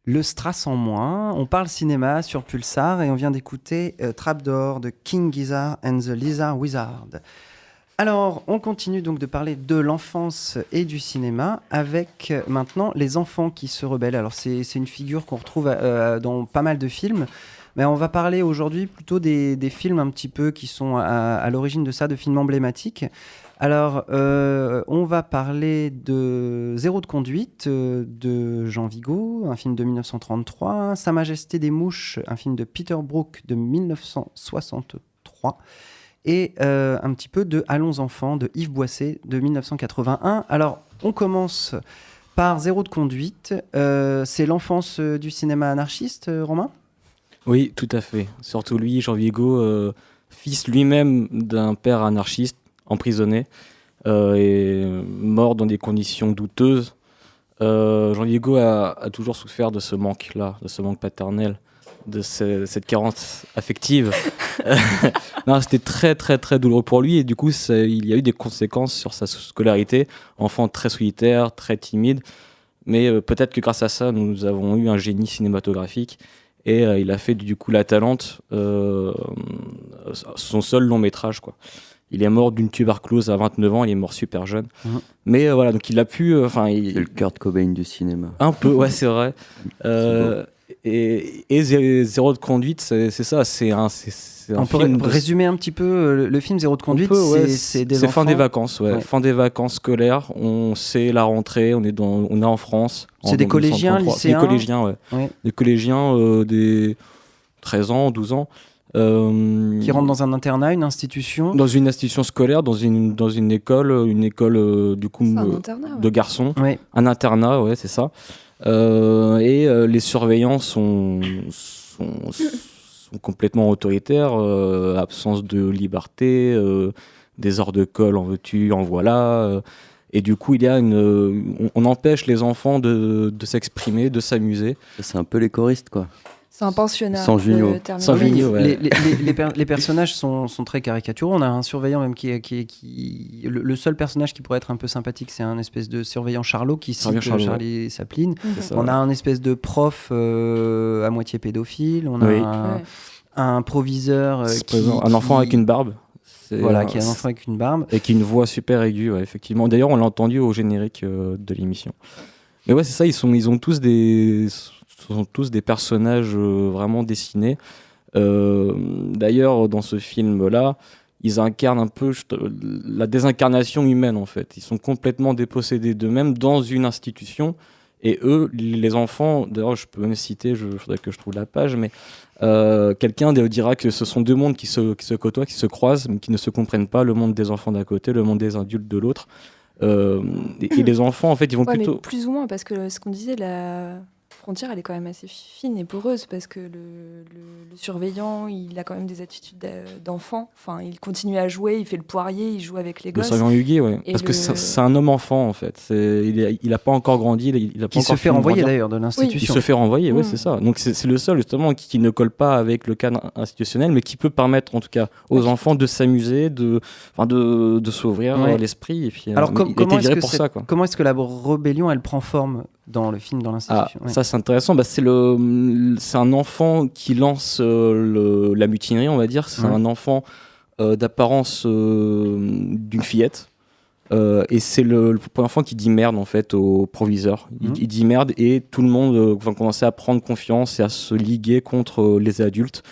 Le Strass en moins. On parle cinéma sur Pulsar et on vient d'écouter Trapdoor de King Gizzard and the Lizard Wizard. Alors, on continue donc de parler de l'enfance et du cinéma avec maintenant les enfants qui se rebellent. Alors, c'est une figure qu'on retrouve dans pas mal de films, mais on va parler aujourd'hui plutôt des films un petit peu qui sont à l'origine de ça, de films emblématiques. Alors, on va parler de Zéro de conduite de Jean Vigo, un film de 1933, Sa Majesté des Mouches, un film de Peter Brook de 1963, et un petit peu de Allons enfants de Yves Boisset de 1981. Alors, on commence par Zéro de conduite. C'est l'enfance du cinéma anarchiste, Romain ? Oui, tout à fait. Surtout lui, Jean Vigo, fils lui-même d'un père anarchiste, emprisonné, et mort dans des conditions douteuses. Jean Vigo a toujours souffert de ce manque-là, de ce manque paternel, de cette carence affective. Non, c'était très très très douloureux pour lui, et du coup il y a eu des conséquences sur sa scolarité. Enfant très solitaire, très timide, mais peut-être que grâce à ça nous avons eu un génie cinématographique, et il a fait du coup La Talente son seul long métrage, quoi. Il est mort d'une tuberculose à 29 ans, il est mort super jeune. Mais voilà, donc il a pu... C'est le Kurt Cobain du cinéma. Un peu, ouais, c'est vrai. Et Zéro de conduite, c'est ça, c'est un on peut film résumer un petit peu le film Zéro de conduite. C'est des enfants... fin des vacances, fin des vacances scolaires. On sait la rentrée, on est en France. C'est des collégiens, lycéens. Des collégiens, des collégiens des 13 ans, 12 ans. Qui rentrent dans un internat, une institution. Dans une institution scolaire, dans une école du coup de garçons. Ouais. Un internat, ouais, c'est ça. Et les surveillants sont complètement autoritaires, absence de liberté, des heures de colle, en veux-tu, en voilà. Et du coup, on empêche les enfants de s'exprimer, de s'amuser. C'est un peu les choristes, quoi. C'est un pensionnat. Sans Junio. Ouais. Les personnages sont très caricaturaux. On a un surveillant même qui le seul personnage qui pourrait être un peu sympathique, c'est un espèce de surveillant Charlot qui cite Charlie Chaplin. On a un espèce de prof à moitié pédophile. On a un proviseur un enfant avec une barbe. Qui est un enfant avec une barbe. Et qui a une voix super aiguë, effectivement. D'ailleurs, on l'a entendu au générique de l'émission. Mais ouais, c'est ça, ils sont tous des personnages vraiment dessinés. D'ailleurs, dans ce film-là, ils incarnent un peu la désincarnation humaine, en fait. Ils sont complètement dépossédés d'eux-mêmes dans une institution. Et eux, les enfants, d'ailleurs, je peux même citer, il faudrait que je trouve la page, mais quelqu'un dira que ce sont deux mondes qui se côtoient, qui se croisent, mais qui ne se comprennent pas, le monde des enfants d'un côté, le monde des adultes de l'autre. Et les enfants, en fait, ils vont plutôt... Mais plus ou moins, parce que ce qu'on disait, la frontière, elle est quand même assez fine et poreuse, parce que le surveillant, il a quand même des attitudes d'enfant. Enfin, il continue à jouer, il fait le poirier, il joue avec les gosses. Le surveillant Huguet, ouais. Parce que c'est un homme enfant, en fait. Il n'a pas encore grandi, il a pas qui encore se fait renvoyer d'ailleurs de l'institution. Il se fait renvoyer, ouais, c'est ça. Donc c'est le seul, justement, qui ne colle pas avec le cadre institutionnel, mais qui peut permettre, en tout cas, aux enfants de s'amuser, de s'ouvrir l'esprit. Et puis, alors, comment est-ce que la rébellion, elle prend forme dans le film, dans l'institution? Ça, c'est intéressant. C'est un enfant qui lance la mutinerie, on va dire. C'est un enfant d'apparence d'une fillette. Et c'est le premier enfant qui dit merde, en fait, au proviseur. Il dit merde, et tout le monde va commencer à prendre confiance et à se liguer contre les adultes.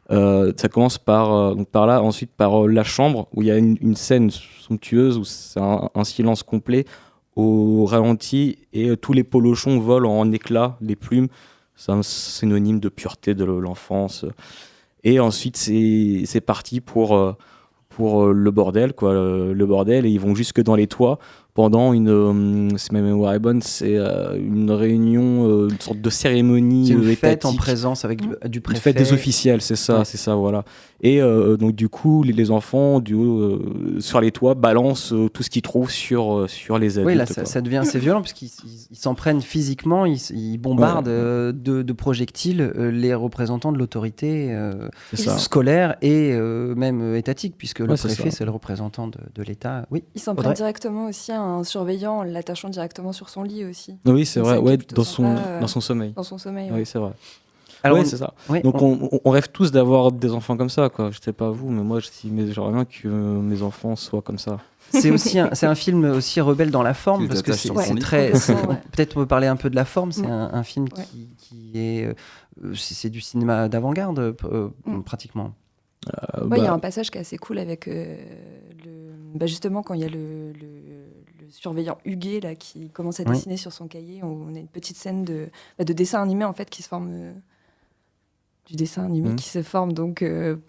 Ça commence par là, ensuite par la chambre, où il y a une scène somptueuse, où c'est un silence complet, au ralenti, et tous les polochons volent en éclats, les plumes. C'est un synonyme de pureté de l'enfance. Et ensuite, c'est parti pour le bordel, quoi. Le bordel, et ils vont jusque dans les toits pendant si ma mémoire est bonne, c'est une réunion, une sorte de cérémonie étatique. C'est une fête étatique. en présence avec du préfet. Une fête des officiels, c'est ça, voilà. Et donc du coup, les enfants sur les toits balancent tout ce qu'ils trouvent sur les adultes. Oui, là, ça devient assez violent, puisqu'ils s'en prennent physiquement, ils bombardent de projectiles les représentants de l'autorité scolaire et même étatique, puisque le préfet, c'est le représentant de l'État. Oui. Ils s'en prennent directement aussi à un surveillant en l'attachant directement sur son lit aussi. Oui, c'est vrai, qui est ouais, plutôt dans sympa, son sommeil. Dans son sommeil, Oui, c'est vrai. Alors, Oui, c'est ça. oui, Donc on rêve tous d'avoir des enfants comme ça, quoi. Je sais pas vous, mais moi j'aimerais bien que mes enfants soient comme ça. c'est aussi c'est un film aussi rebelle dans la forme, Tu parce que t'attaches sur c'est ton lit. très. Ouais. Peut-être on peut parler un peu de la forme. C'est un film Ouais. qui est. C'est du cinéma d'avant-garde, pratiquement. Ouais, il y a un passage qui est assez cool avec justement quand il y a le surveillant Huguet là, qui commence à Oui. dessiner sur son cahier. On a une petite scène de dessin animé en fait qui se forme. Du dessin animé qui se forme donc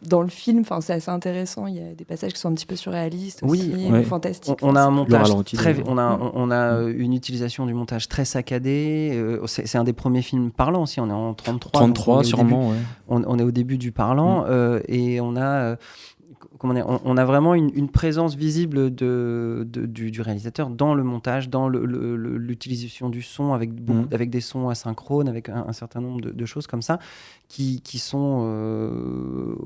dans le film. Enfin, c'est assez intéressant. Il y a des passages qui sont un petit peu surréalistes aussi, ouais. fantastiques. On a un montage ralenti, très, d'ailleurs. on a une utilisation du montage très saccadé. C'est un des premiers films parlants aussi. On est en 33. 33 donc sûrement, ouais. on est au début du parlant et on a on a vraiment une présence visible du réalisateur dans le montage, dans l'utilisation du son avec des sons asynchrones, avec un certain nombre de choses comme ça qui sont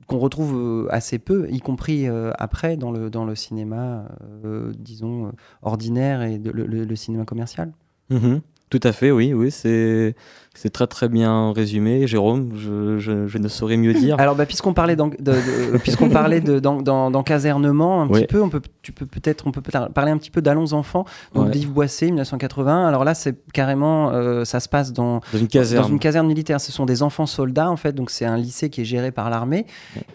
qu'on retrouve assez peu, y compris après dans le cinéma, disons, ordinaire et le cinéma commercial. Mhm. Tout à fait, oui, c'est très très bien résumé, Jérôme. Je ne saurais mieux dire. Alors, puisqu'on parlait d'encasernement un petit peu, on peut parler un petit peu d'Allons enfants, donc d'Yves Boisset, 1980. Alors là, c'est carrément, ça se passe dans une caserne militaire. Ce sont des enfants soldats en fait, donc c'est un lycée qui est géré par l'armée.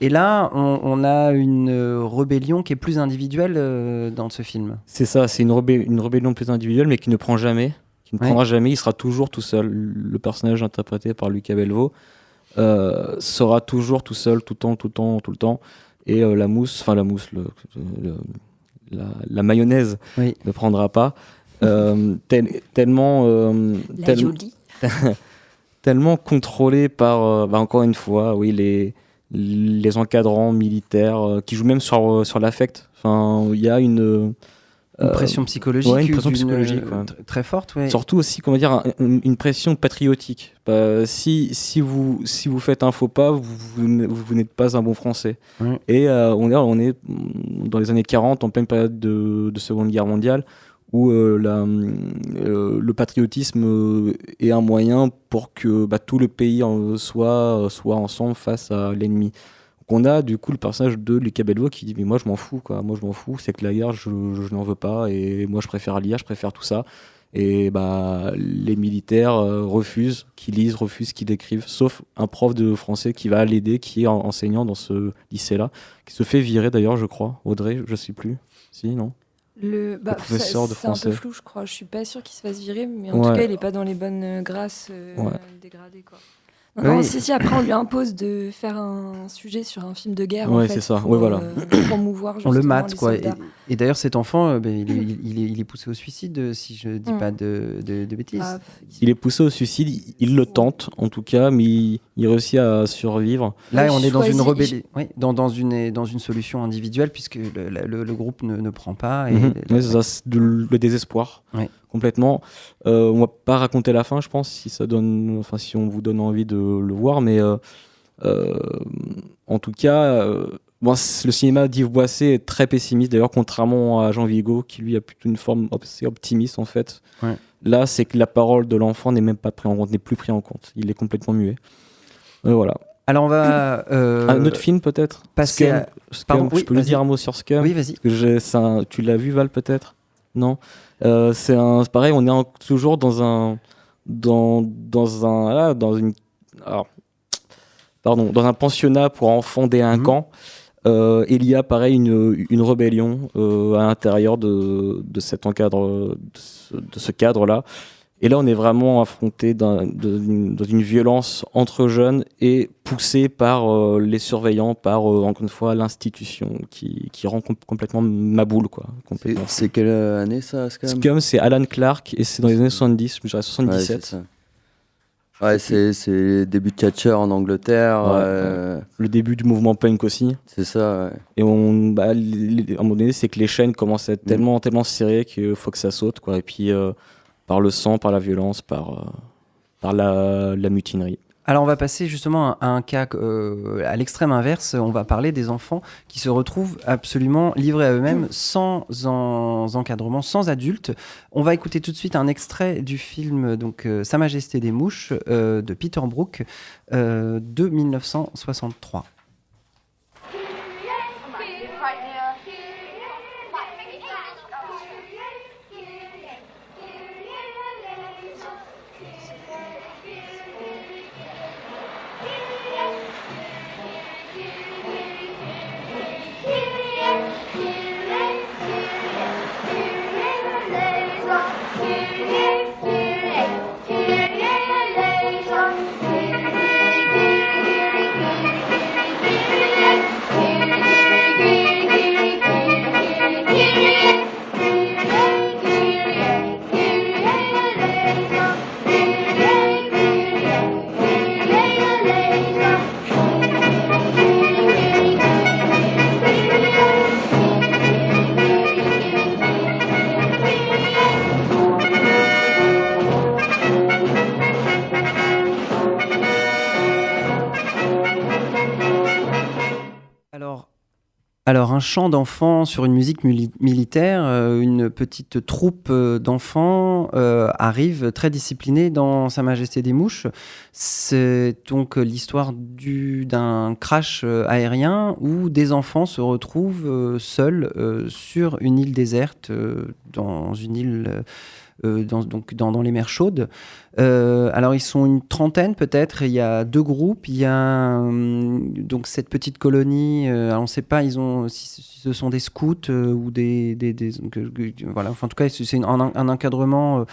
Et là, on a une rébellion qui est plus individuelle dans ce film. C'est ça, c'est une rébellion plus individuelle, mais qui ne prend jamais. Il ne prendra jamais, il sera toujours tout seul. Le personnage interprété par Lucas Belvaux sera toujours tout seul, tout le temps. Et la mayonnaise ne prendra pas. Tellement contrôlé par, encore une fois, oui, les encadrants militaires qui jouent même sur l'affect. Enfin, il y a une pression psychologique, très forte. Ouais. Surtout aussi, comment dire, une pression patriotique. Si vous faites un faux pas, vous n'êtes pas un bon Français. Ouais. Et on est dans les années 40, en pleine période de Seconde Guerre mondiale, où le patriotisme est un moyen pour que tout le pays soit ensemble face à l'ennemi. On a du coup le personnage de Lucas Belvaux qui dit mais moi je m'en fous, c'est que la guerre je n'en veux pas et moi je préfère lire, je préfère tout ça. Et les militaires refusent qu'ils lisent, refusent qu'ils écrivent, sauf un prof de français qui va l'aider, qui est enseignant dans ce lycée-là, qui se fait virer d'ailleurs, je crois. Audrey, je sais plus. Si, non? Le professeur de français. C'est un peu flou, je crois. Je suis pas sûre qu'il se fasse virer, mais en tout cas, il est pas dans les bonnes grâces dégradées, quoi. Non, si, après on lui impose de faire un sujet sur un film de guerre. Ouais, en fait, c'est ça. pour, voilà. Promouvoir on le mate, quoi. Et d'ailleurs, cet enfant, il est poussé au suicide, si je dis pas de bêtises. Il est poussé au suicide, il le tente, en tout cas, mais il réussit à survivre. Là, on est dans une rébellion, dans une solution individuelle, puisque le groupe ne prend pas. Et c'est le désespoir. Ouais. Complètement. On va pas raconter la fin, je pense, si on vous donne envie de le voir, mais en tout cas, le cinéma d'Yves Boisset est très pessimiste. D'ailleurs, contrairement à Jean Vigo, qui lui a plutôt une forme assez optimiste en fait. Ouais. Là, c'est que la parole de l'enfant n'est même pas prise en compte, n'est plus prise en compte. Il est complètement muet. Voilà. Alors on va un autre film peut-être. Scum. Je peux lui dire un mot sur Scum. Oui, vas-y. Tu l'as vu, Val, peut-être? Non. C'est pareil, on est toujours dans un pensionnat pour enfants délinquants. Il y a pareil une rébellion à l'intérieur de cet encadre, de ce cadre-là. Et là, on est vraiment affronté dans une violence entre jeunes et poussé par les surveillants, par encore une fois l'institution qui rend complètement maboule, quoi. C'est quelle année ça, Scum? Scum, c'est Alan Clark et c'est dans les années 70, je dirais 77. Ouais, c'est début de Thatcher en Angleterre. Le début du mouvement punk aussi. C'est ça, ouais. Et à un moment donné, c'est que les chaînes commencent à être tellement serrées qu'il faut que ça saute, quoi. Et puis par le sang, par la violence, par la mutinerie. Alors on va passer justement à un cas à l'extrême inverse. On va parler des enfants qui se retrouvent absolument livrés à eux-mêmes, sans encadrement, sans adultes. On va écouter tout de suite un extrait du film donc, Sa Majesté des Mouches de Peter Brook de 1963. Alors, un chant d'enfants sur une musique militaire, une petite troupe d'enfants arrive très disciplinée dans Sa Majesté des Mouches. C'est donc l'histoire d'un crash aérien où des enfants se retrouvent seuls sur une île déserte, dans une île... dans les mers chaudes. Alors ils sont une trentaine peut-être, il y a 2 groupes, il y a donc cette petite colonie, on ne sait pas si ce sont des scouts ou voilà, enfin, en tout cas c'est un encadrement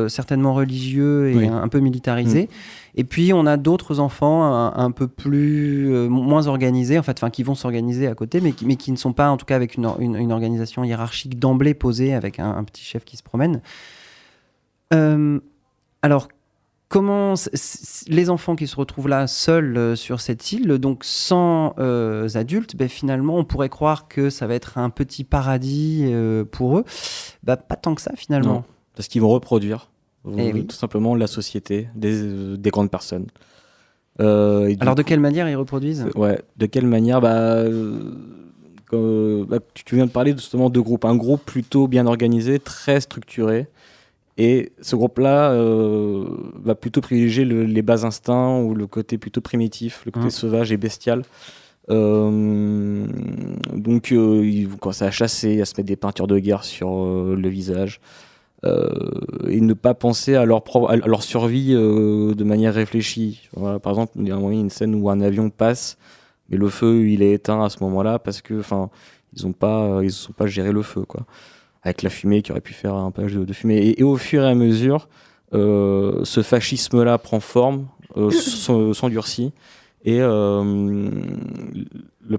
certainement religieux et Oui. un peu militarisé. Et puis on a d'autres enfants un peu plus moins organisés, en fait, qui vont s'organiser à côté, mais qui ne sont pas en tout cas avec une organisation hiérarchique d'emblée posée avec un petit chef qui se promène. Alors, comment les enfants qui se retrouvent là seuls sur cette île, donc sans adultes, finalement, on pourrait croire que ça va être un petit paradis pour eux. Pas tant que ça, finalement. Non, parce qu'ils vont reproduire Oui. tout simplement la société des grandes personnes. Alors, de quelle manière ils reproduisent ? Ouais, de quelle manière tu viens de parler justement de groupes. Un groupe plutôt bien organisé, très structuré. Et ce groupe-là va plutôt privilégier les bas instincts ou le côté plutôt primitif, le côté sauvage et bestial. Donc ils vont commencer à chasser, à se mettre des peintures de guerre sur le visage. Et ne pas penser à leur survie de manière réfléchie. Voilà, par exemple, il y a une scène où un avion passe, mais le feu il est éteint à ce moment-là parce que ils ont pas géré le feu, quoi. Avec la fumée qui aurait pu faire un page de fumée. Et au fur et à mesure, ce fascisme-là prend forme, s'endurcit, et l'un des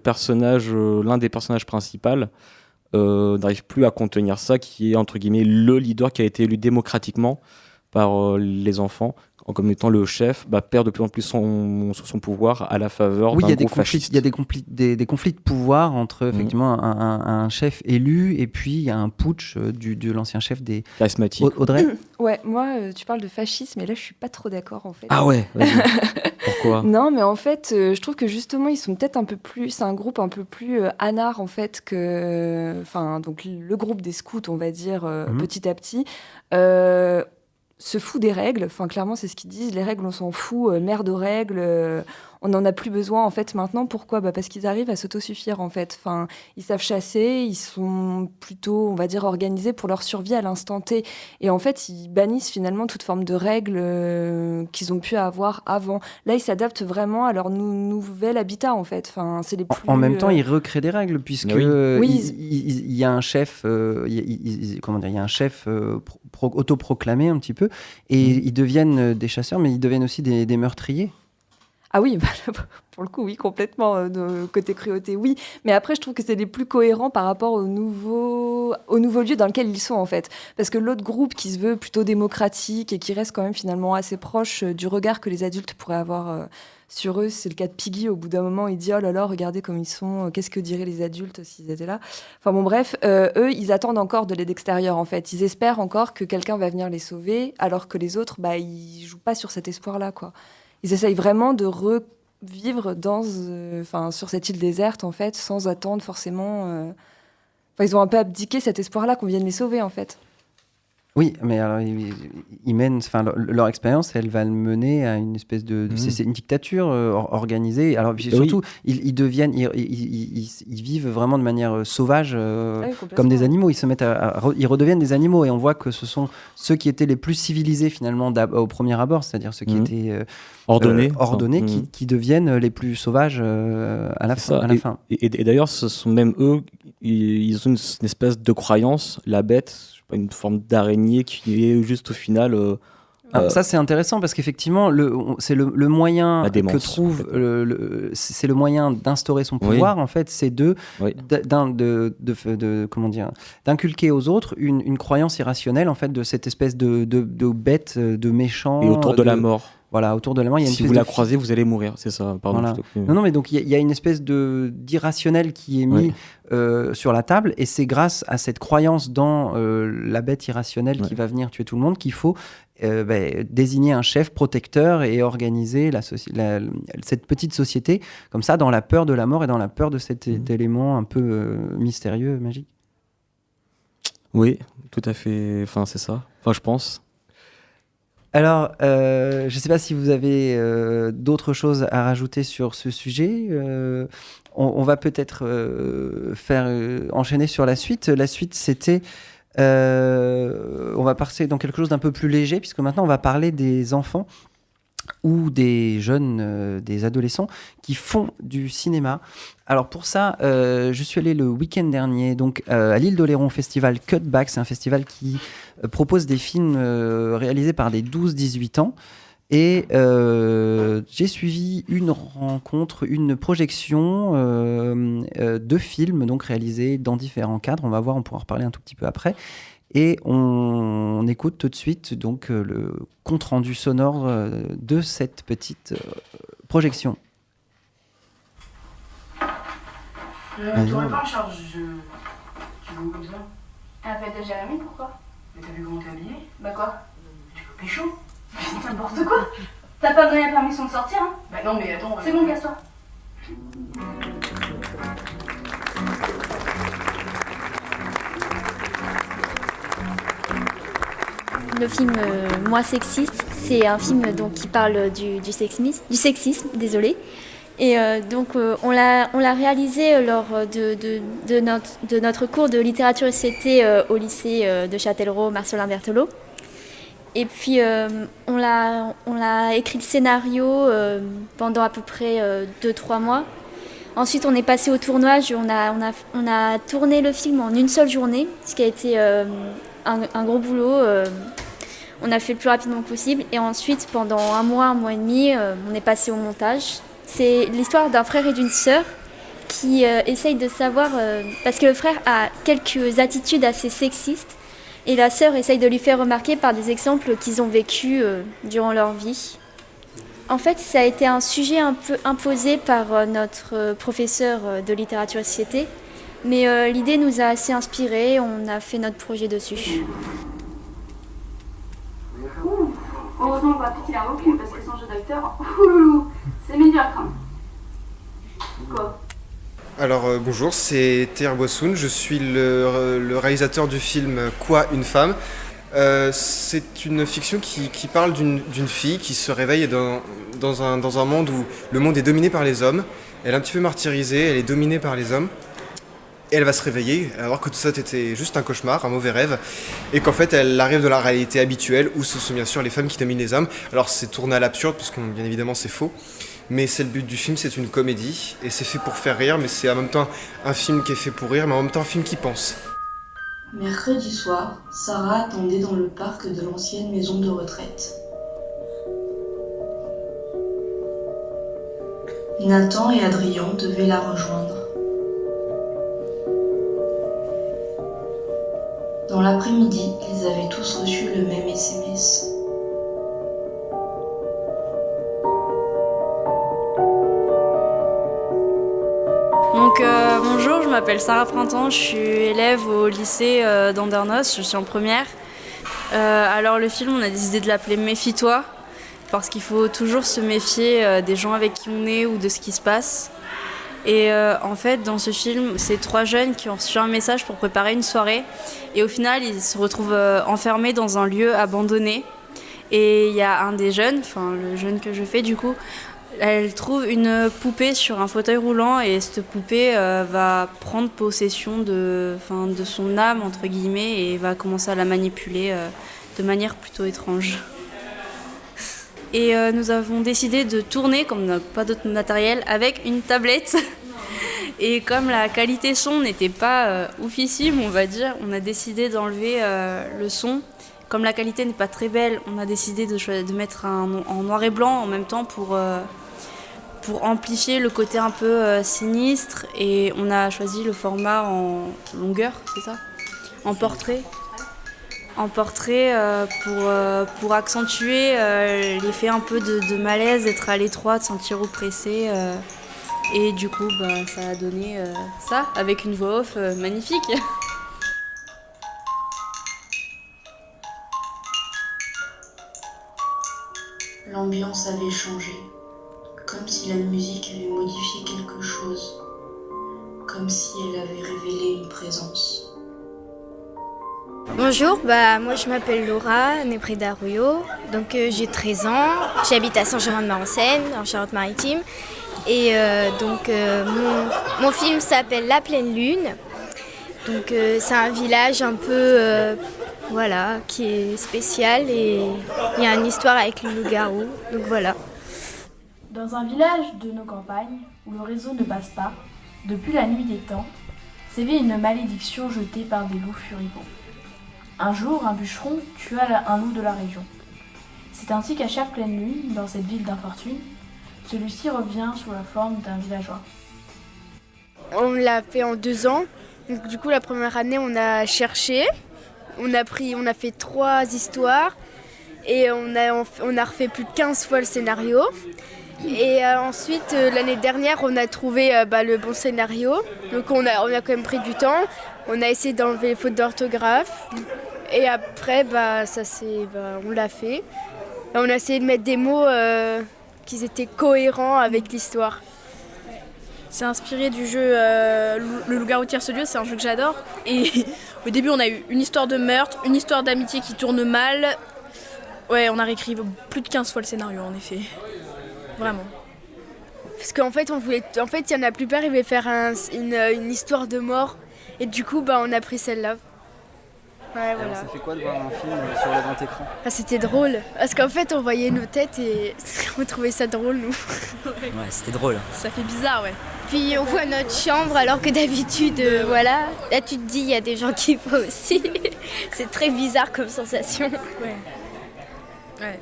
personnages principaux n'arrive plus à contenir ça, qui est entre guillemets le leader qui a été élu démocratiquement par les enfants, comme étant le chef, perd de plus en plus son pouvoir à la faveur d'un groupe fasciste. Il y a des conflits de pouvoir entre effectivement un chef élu et puis il y a un putsch de l'ancien chef des... Charismatique. Audrey ? Ouais, moi, tu parles de fascisme, mais là, je suis pas trop d'accord, en fait. Ah ouais, vas-y. Pourquoi ? Non, mais en fait, je trouve que justement, ils sont peut-être un peu plus... C'est un groupe un peu plus anard, en fait, que... Enfin, donc, le groupe des scouts, on va dire, petit à petit... se fout des règles, clairement c'est ce qu'ils disent, les règles on s'en fout, merde aux règles, on n'en a plus besoin en fait maintenant. Pourquoi ? Parce qu'ils arrivent à s'autosuffire en fait, ils savent chasser, ils sont plutôt on va dire organisés pour leur survie à l'instant T, et en fait ils bannissent finalement toute forme de règles qu'ils ont pu avoir avant. Là ils s'adaptent vraiment à leur nouvel habitat en fait, c'est les plus... En même temps ils recréent des règles puisque oui. il y a un chef il y a un chef autoproclamé un petit peu, et ils deviennent des chasseurs, mais ils deviennent aussi des meurtriers. Ah oui, pour le coup, oui, complètement, de côté cruauté, oui. Mais après, je trouve que c'est les plus cohérents par rapport au nouveau lieu dans lequel ils sont, en fait. Parce que l'autre groupe qui se veut plutôt démocratique et qui reste quand même finalement assez proche du regard que les adultes pourraient avoir sur eux, c'est le cas de Piggy. Au bout d'un moment, il dit « Oh là là, regardez comme ils sont, qu'est-ce que diraient les adultes s'ils étaient là ?» Enfin bon, bref, eux, ils attendent encore de l'aide extérieure, en fait. Ils espèrent encore que quelqu'un va venir les sauver, alors que les autres, ils jouent pas sur cet espoir-là, quoi. ils essayent vraiment de revivre sur cette île déserte, en fait, sans attendre forcément... ils ont un peu abdiqué cet espoir-là qu'on vienne les sauver, en fait. Oui, mais alors, ils mènent, leur expérience, elle va le mener à une espèce de... C'est une dictature organisée. Alors, puis surtout, ils deviennent... Ils vivent vraiment de manière sauvage, comme des animaux. Ils se mettent ils redeviennent des animaux. Et on voit que ce sont ceux qui étaient les plus civilisés, finalement, au premier abord. C'est-à-dire ceux qui étaient... ordonnés, qui deviennent les plus sauvages à la fin. Et d'ailleurs, ce sont même eux, ils ont une espèce de croyance, la bête, une forme d'araignée qui est juste au final... ça c'est intéressant parce qu'effectivement c'est le moyen que trouve c'est le moyen d'instaurer son pouvoir en fait, c'est d'inculquer aux autres une croyance irrationnelle en fait de cette espèce de bête, de méchant et autour de la mort. Voilà, autour de la mort, il y a une si vous la croisez, vous allez mourir, c'est ça. Pardon. Voilà. Non, mais donc il y a une espèce d'irrationnel qui est mis sur la table, et c'est grâce à cette croyance dans la bête irrationnelle qui va venir tuer tout le monde qu'il faut désigner un chef protecteur et organiser cette petite société comme ça, dans la peur de la mort et dans la peur de cet élément un peu mystérieux, magique. Oui, tout à fait. Enfin, c'est ça. Enfin, je pense. Alors, je ne sais pas si vous avez d'autres choses à rajouter sur ce sujet. On va peut-être enchaîner sur la suite. La suite, c'était... on va passer dans quelque chose d'un peu plus léger, puisque maintenant, on va parler des enfants ou des jeunes, des adolescents qui font du cinéma. Alors pour ça, je suis allé le week-end dernier donc, à l'île d'Oléron au festival Cutback. C'est un festival qui propose des films réalisés par des 12-18 ans. Et j'ai suivi une rencontre, une projection de films donc, réalisés dans différents cadres. On va voir, on pourra en reparler un tout petit peu après. Et on écoute tout de suite donc, le compte-rendu sonore de cette petite projection. T'aurais pas en charge tu veux comme ça? Un fait de Jérémy, pourquoi? Mais t'as vu comment t'es habillée? Bah quoi? Tu veux pécho? C'est n'importe quoi! T'as pas donné la permission de sortir, hein? Bah non, mais attends... C'est bon, casse-toi. Le film Moi sexiste, c'est un film donc, qui parle du sexisme, désolé. Et donc on l'a réalisé lors de notre cours de littérature et société au lycée de Châtellerault, Marcelin Berthelot. Et puis on a écrit le scénario pendant à peu près 2-3 mois. Ensuite on est passé au tournage, on a tourné le film en une seule journée, ce qui a été un gros boulot. On a fait le plus rapidement possible. Et ensuite pendant un mois et demi, on est passé au montage. C'est l'histoire d'un frère et d'une sœur qui essayent de savoir... parce que le frère a quelques attitudes assez sexistes et la sœur essaye de lui faire remarquer par des exemples qu'ils ont vécus durant leur vie. En fait, ça a été un sujet un peu imposé par notre professeur de littérature et société, mais l'idée nous a assez inspirés, on a fait notre projet dessus. Heureusement que Papy il a recul parce que sans jeu d'acteur, c'est médiocre. Quoi? Alors bonjour, c'est Théer Boissoun, je suis le réalisateur du film Quoi une femme. C'est une fiction qui parle d'une fille qui se réveille dans un monde où le monde est dominé par les hommes. Elle est un petit peu martyrisée, elle est dominée par les hommes. Et elle va se réveiller, alors que tout ça était juste un cauchemar, un mauvais rêve, et qu'en fait elle arrive de la réalité habituelle où ce sont bien sûr les femmes qui dominent les hommes. Alors c'est tourné à l'absurde, parce que bien évidemment c'est faux, mais c'est le but du film, c'est une comédie, et c'est fait pour faire rire, mais c'est en même temps un film qui est fait pour rire, mais en même temps un film qui pense. Mercredi soir, Sarah attendait dans le parc de l'ancienne maison de retraite. Nathan et Adrien devaient la rejoindre. Dans l'après-midi, ils avaient tous reçu le même SMS. Donc bonjour, je m'appelle Sarah Printemps, je suis élève au lycée d'Andernos, je suis en première. Alors le film, on a décidé de l'appeler Méfie-toi. parce qu'il faut toujours se méfier des gens avec qui on est ou de ce qui se passe. Et en fait, dans ce film, c'est 3 jeunes qui ont reçu un message pour préparer une soirée. Et au final, ils se retrouvent enfermés dans un lieu abandonné. Et il y a un des jeunes, enfin le jeune que je fais du coup, elle trouve une poupée sur un fauteuil roulant et cette poupée va prendre possession de son âme, entre guillemets, et va commencer à la manipuler de manière plutôt étrange. Et nous avons décidé de tourner, comme on n'a pas d'autre matériel, avec une tablette. Et comme la qualité son n'était pas oufissime, on va dire, on a décidé d'enlever le son. Comme la qualité n'est pas très belle, on a décidé de mettre en noir et blanc en même temps pour amplifier le côté un peu sinistre. Et on a choisi le format en longueur, c'est ça ? En portrait. En portrait pour accentuer l'effet un peu de malaise, d'être à l'étroit, de sentir oppressé. Et du coup, ça a donné ça, avec une voix off magnifique. L'ambiance avait changé, comme si la musique avait modifié quelque chose, comme si elle avait révélé une présence. Bonjour, moi je m'appelle Laura, née près d'Arroyo, donc j'ai 13 ans, j'habite à Saint-Germain-de-Marencennes, en Charente-Maritime, et mon film s'appelle La Pleine Lune, donc c'est un village un peu qui est spécial et il y a une histoire avec le loup-garou, donc voilà. Dans un village de nos campagnes, où le réseau ne passe pas, depuis la nuit des temps, sévit une malédiction jetée par des loups furibonds. Un jour, un bûcheron tua un loup de la région. C'est ainsi qu'à chaque pleine lune, dans cette ville d'infortune, celui-ci revient sous la forme d'un villageois. On l'a fait en 2 ans. Donc, du coup, la première année, on a cherché. On a fait 3 histoires. Et on a refait plus de 15 fois le scénario. Et ensuite, l'année dernière, on a trouvé le bon scénario. Donc on a quand même pris du temps. On a essayé d'enlever les fautes d'orthographe. Et après, on l'a fait. Et on a essayé de mettre des mots qui étaient cohérents avec l'histoire. C'est inspiré du jeu Le loup-garou tire ce lieu, c'est un jeu que j'adore. Et au début, on a eu une histoire de meurtre, une histoire d'amitié qui tourne mal. Ouais, on a réécrit plus de 15 fois le scénario, en effet. Vraiment. Parce qu'en fait, il y en a plupart, ils voulaient faire une histoire de mort. Et du coup, on a pris celle-là. Ouais, voilà. Ça fait quoi de voir un film sur le grand écran ? C'était drôle. Parce qu'en fait, on voyait nos têtes et on trouvait ça drôle, nous. Ouais, c'était drôle. Ça fait bizarre, ouais. Puis on voit notre chambre alors que d'habitude, là tu te dis, il y a des gens qui voient aussi. C'est très bizarre comme sensation. Ouais.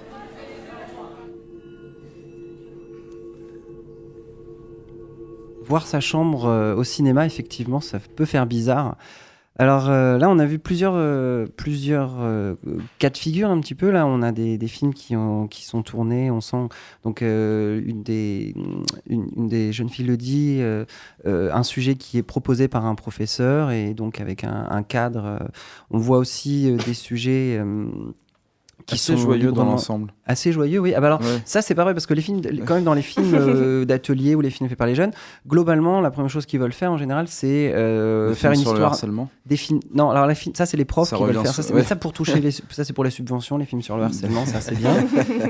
Voir sa chambre au cinéma, effectivement, ça peut faire bizarre. Alors là, on a vu plusieurs cas de figure un petit peu. Là, on a des films qui sont tournés. On sent donc une des jeunes filles le dit, un sujet qui est proposé par un professeur et donc avec un cadre. On voit aussi des sujets qui assez sont joyeux dans l'ensemble. Assez joyeux, oui. Ah bah alors, ça, c'est pas vrai, parce que les films, quand même, dans les films d'atelier ou les films faits par les jeunes, globalement, la première chose qu'ils veulent faire, en général, c'est faire une histoire... Des films... Non, alors, ça, c'est les profs qui veulent faire ça. Mais ça, pour toucher ça, c'est pour les subventions, les films sur le harcèlement, ça, c'est bien.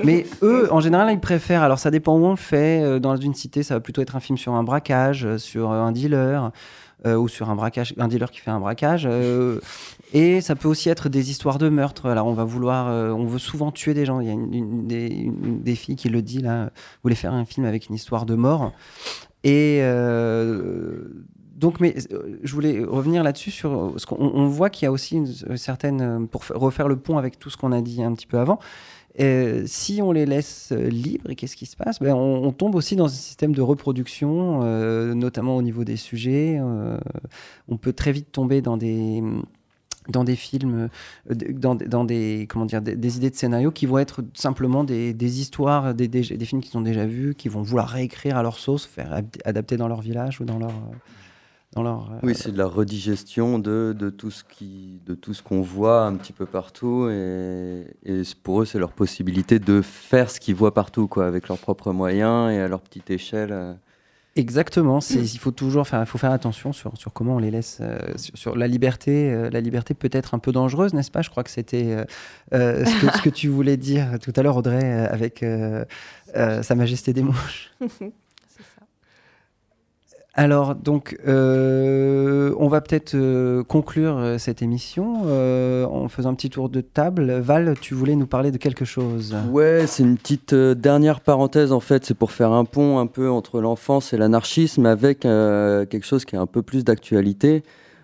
Mais eux, en général, ils préfèrent... Alors, ça dépend où on le fait. Dans une cité, ça va plutôt être un film sur un braquage, sur un dealer... ou sur un dealer qui fait un braquage. Et ça peut aussi être des histoires de meurtre. Alors on veut souvent tuer des gens. Il y a une des filles qui le dit là, voulait faire un film avec une histoire de mort. Et donc, mais je voulais revenir là-dessus sur ce qu'on voit qu'il y a aussi une certaine, pour refaire le pont avec tout ce qu'on a dit un petit peu avant. Si on les laisse libres, et qu'est-ce qui se passe ? On tombe aussi dans un système de reproduction, notamment au niveau des sujets. On peut très vite tomber dans des films, dans des, comment dire, des idées de scénario qui vont être simplement des histoires, des films qu'ils ont déjà vus, qui vont vouloir réécrire à leur sauce, faire adapter dans leur village ou dans dans leur... Oui, c'est de la redigestion de tout ce qu'on voit un petit peu partout. Et pour eux, c'est leur possibilité de faire ce qu'ils voient partout, quoi, avec leurs propres moyens et à leur petite échelle. Exactement, il faut toujours faire attention sur comment on les laisse, sur la liberté peut être un peu dangereuse, n'est-ce pas ? Je crois que c'était ce que tu voulais dire tout à l'heure, Audrey, avec Sa Majesté des Mouches. Alors, donc, on va peut-être conclure cette émission en faisant un petit tour de table. Val, tu voulais nous parler de quelque chose ? Ouais, c'est une petite dernière parenthèse, en fait. C'est pour faire un pont un peu entre l'enfance et l'anarchisme avec quelque chose qui est un peu plus d'actualité.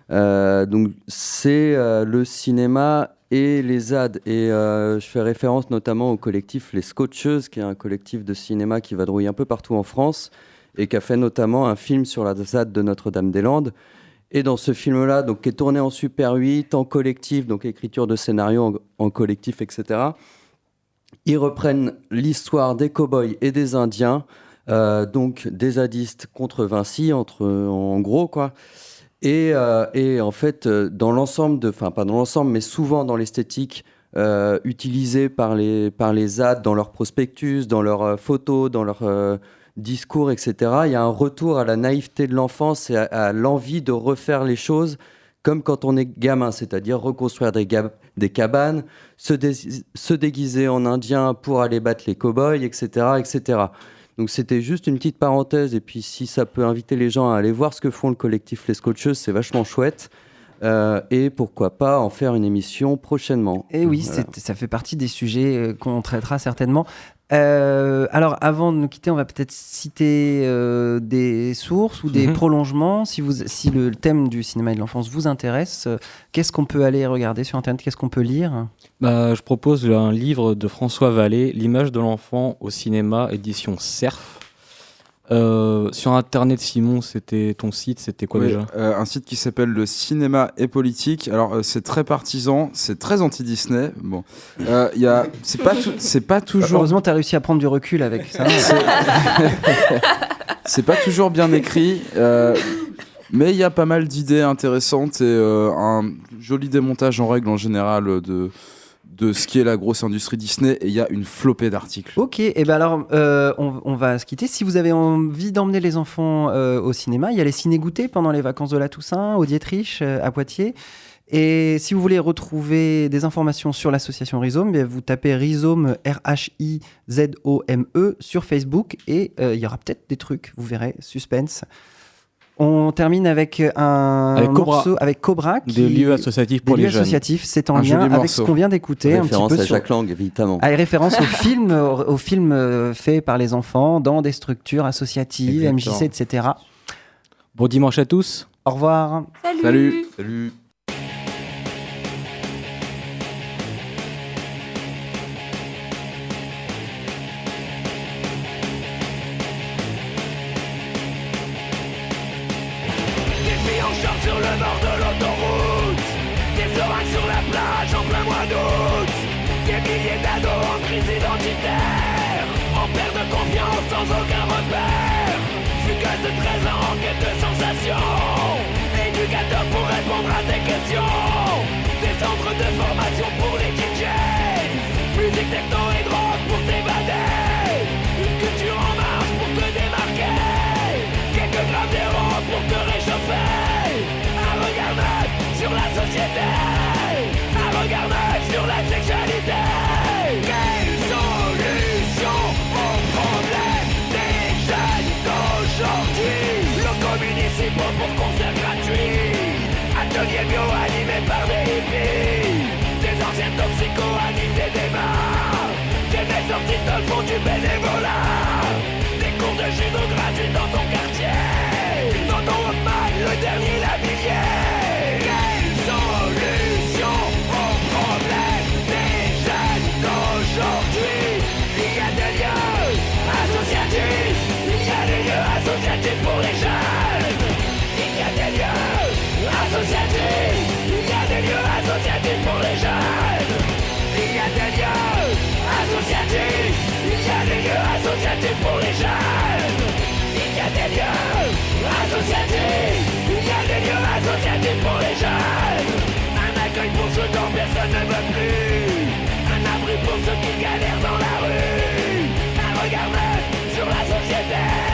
Donc, c'est le cinéma et les ZAD. Et je fais référence notamment au collectif Les Scotcheuses, qui est un collectif de cinéma qui vadrouille un peu partout en France, et qui a fait notamment un film sur la ZAD de Notre-Dame-des-Landes. Et dans ce film-là, donc, qui est tourné en Super 8, en collectif, donc écriture de scénario en collectif, etc., ils reprennent l'histoire des cow-boys et des Indiens, donc des zadistes contre Vinci, en gros, quoi. Et en fait, dans l'ensemble, enfin pas dans l'ensemble, mais souvent dans l'esthétique utilisée par les ZAD, dans leurs prospectus, dans leurs photos, dans leurs... discours, etc. Il y a un retour à la naïveté de l'enfance et à l'envie de refaire les choses comme quand on est gamin, c'est-à-dire reconstruire des cabanes, se déguiser en indien pour aller battre les cow-boys, etc., etc. Donc c'était juste une petite parenthèse, et puis si ça peut inviter les gens à aller voir ce que font le collectif Les Scotcheuses, c'est vachement chouette. Et pourquoi pas en faire une émission prochainement. Et oui, voilà. Ça fait partie des sujets qu'on traitera certainement. Alors, avant de nous quitter, on va peut-être citer des sources ou des prolongements. Si le thème du cinéma et de l'enfance vous intéresse, qu'est-ce qu'on peut aller regarder sur Internet ? Qu'est-ce qu'on peut lire ? Je propose un livre de François Vallée, L'image de l'enfant au cinéma, édition Cerf. Sur Internet, Simon, c'était ton site, c'était quoi déjà ? Un site qui s'appelle Le Cinéma et Politique. Alors, c'est très partisan, c'est très anti-Disney. Bon, c'est pas toujours... Heureusement, tu as réussi à prendre du recul avec ça. C'est pas toujours bien écrit, mais il y a pas mal d'idées intéressantes et un joli démontage en règle en général de ce qui est la grosse industrie Disney, et il y a une flopée d'articles. Ok, et ben alors on va se quitter. Si vous avez envie d'emmener les enfants au cinéma, il y a les ciné-goûtés pendant les vacances de la Toussaint au Dietrich à Poitiers. Et si vous voulez retrouver des informations sur l'association Rhizome, vous tapez Rhizome, R-H-I-Z-O-M-E sur Facebook, et il y aura peut-être des trucs, vous verrez, suspense. On termine avec morceau avec Cobra, des lieux associatifs pour les jeunes. C'est en lien avec ce qu'on vient d'écouter. Référence un petit peu à Jacques Lang, évidemment. Référence au film fait par les enfants dans des structures associatives, Exactement. MJC, etc. Bon dimanche à tous. Au revoir. Salut. Sur le bord de l'autoroute, des orages sur la plage en plein mois d'août, des milliers d'ados en crise identitaire, en perte de confiance sans aucun repère, fugueuses de 13 ans en quête de sensations, éducateurs pour répondre à tes questions, des centres de formation pour les DJs, musique, techno et drogue pour t'évader, une culture en marche pour te démarquer, quelques grammes d'héros pour te réchauffer. Sur la société, un regard neuf sur la sexualité. Quelle solution au problème des jeunes d'aujourd'hui? Locaux municipaux pour concerts gratuits, ateliers bio animés par des hippies, des anciens toxicos animent des débats, des mecs sortis de font du bénévolat, des cours de judo gratuits dans ton quartier, dans ton Walkman, le dernier Lavilliers. Aujourd'hui, il y a des lieux associatifs, il y a des lieux associatifs pour les jeunes. Il y a des lieux associatifs, il y a des lieux associatifs pour les jeunes. Il y a des lieux associatifs, il y a des lieux associatifs pour les jeunes. Il y a des lieux associatifs, il y a des perspective pour les jeunes. Un accueil pour ceux dont personne ne veut plus. Un abri pour ceux qui galèrent dans la rue. Un regard neuf sur la société.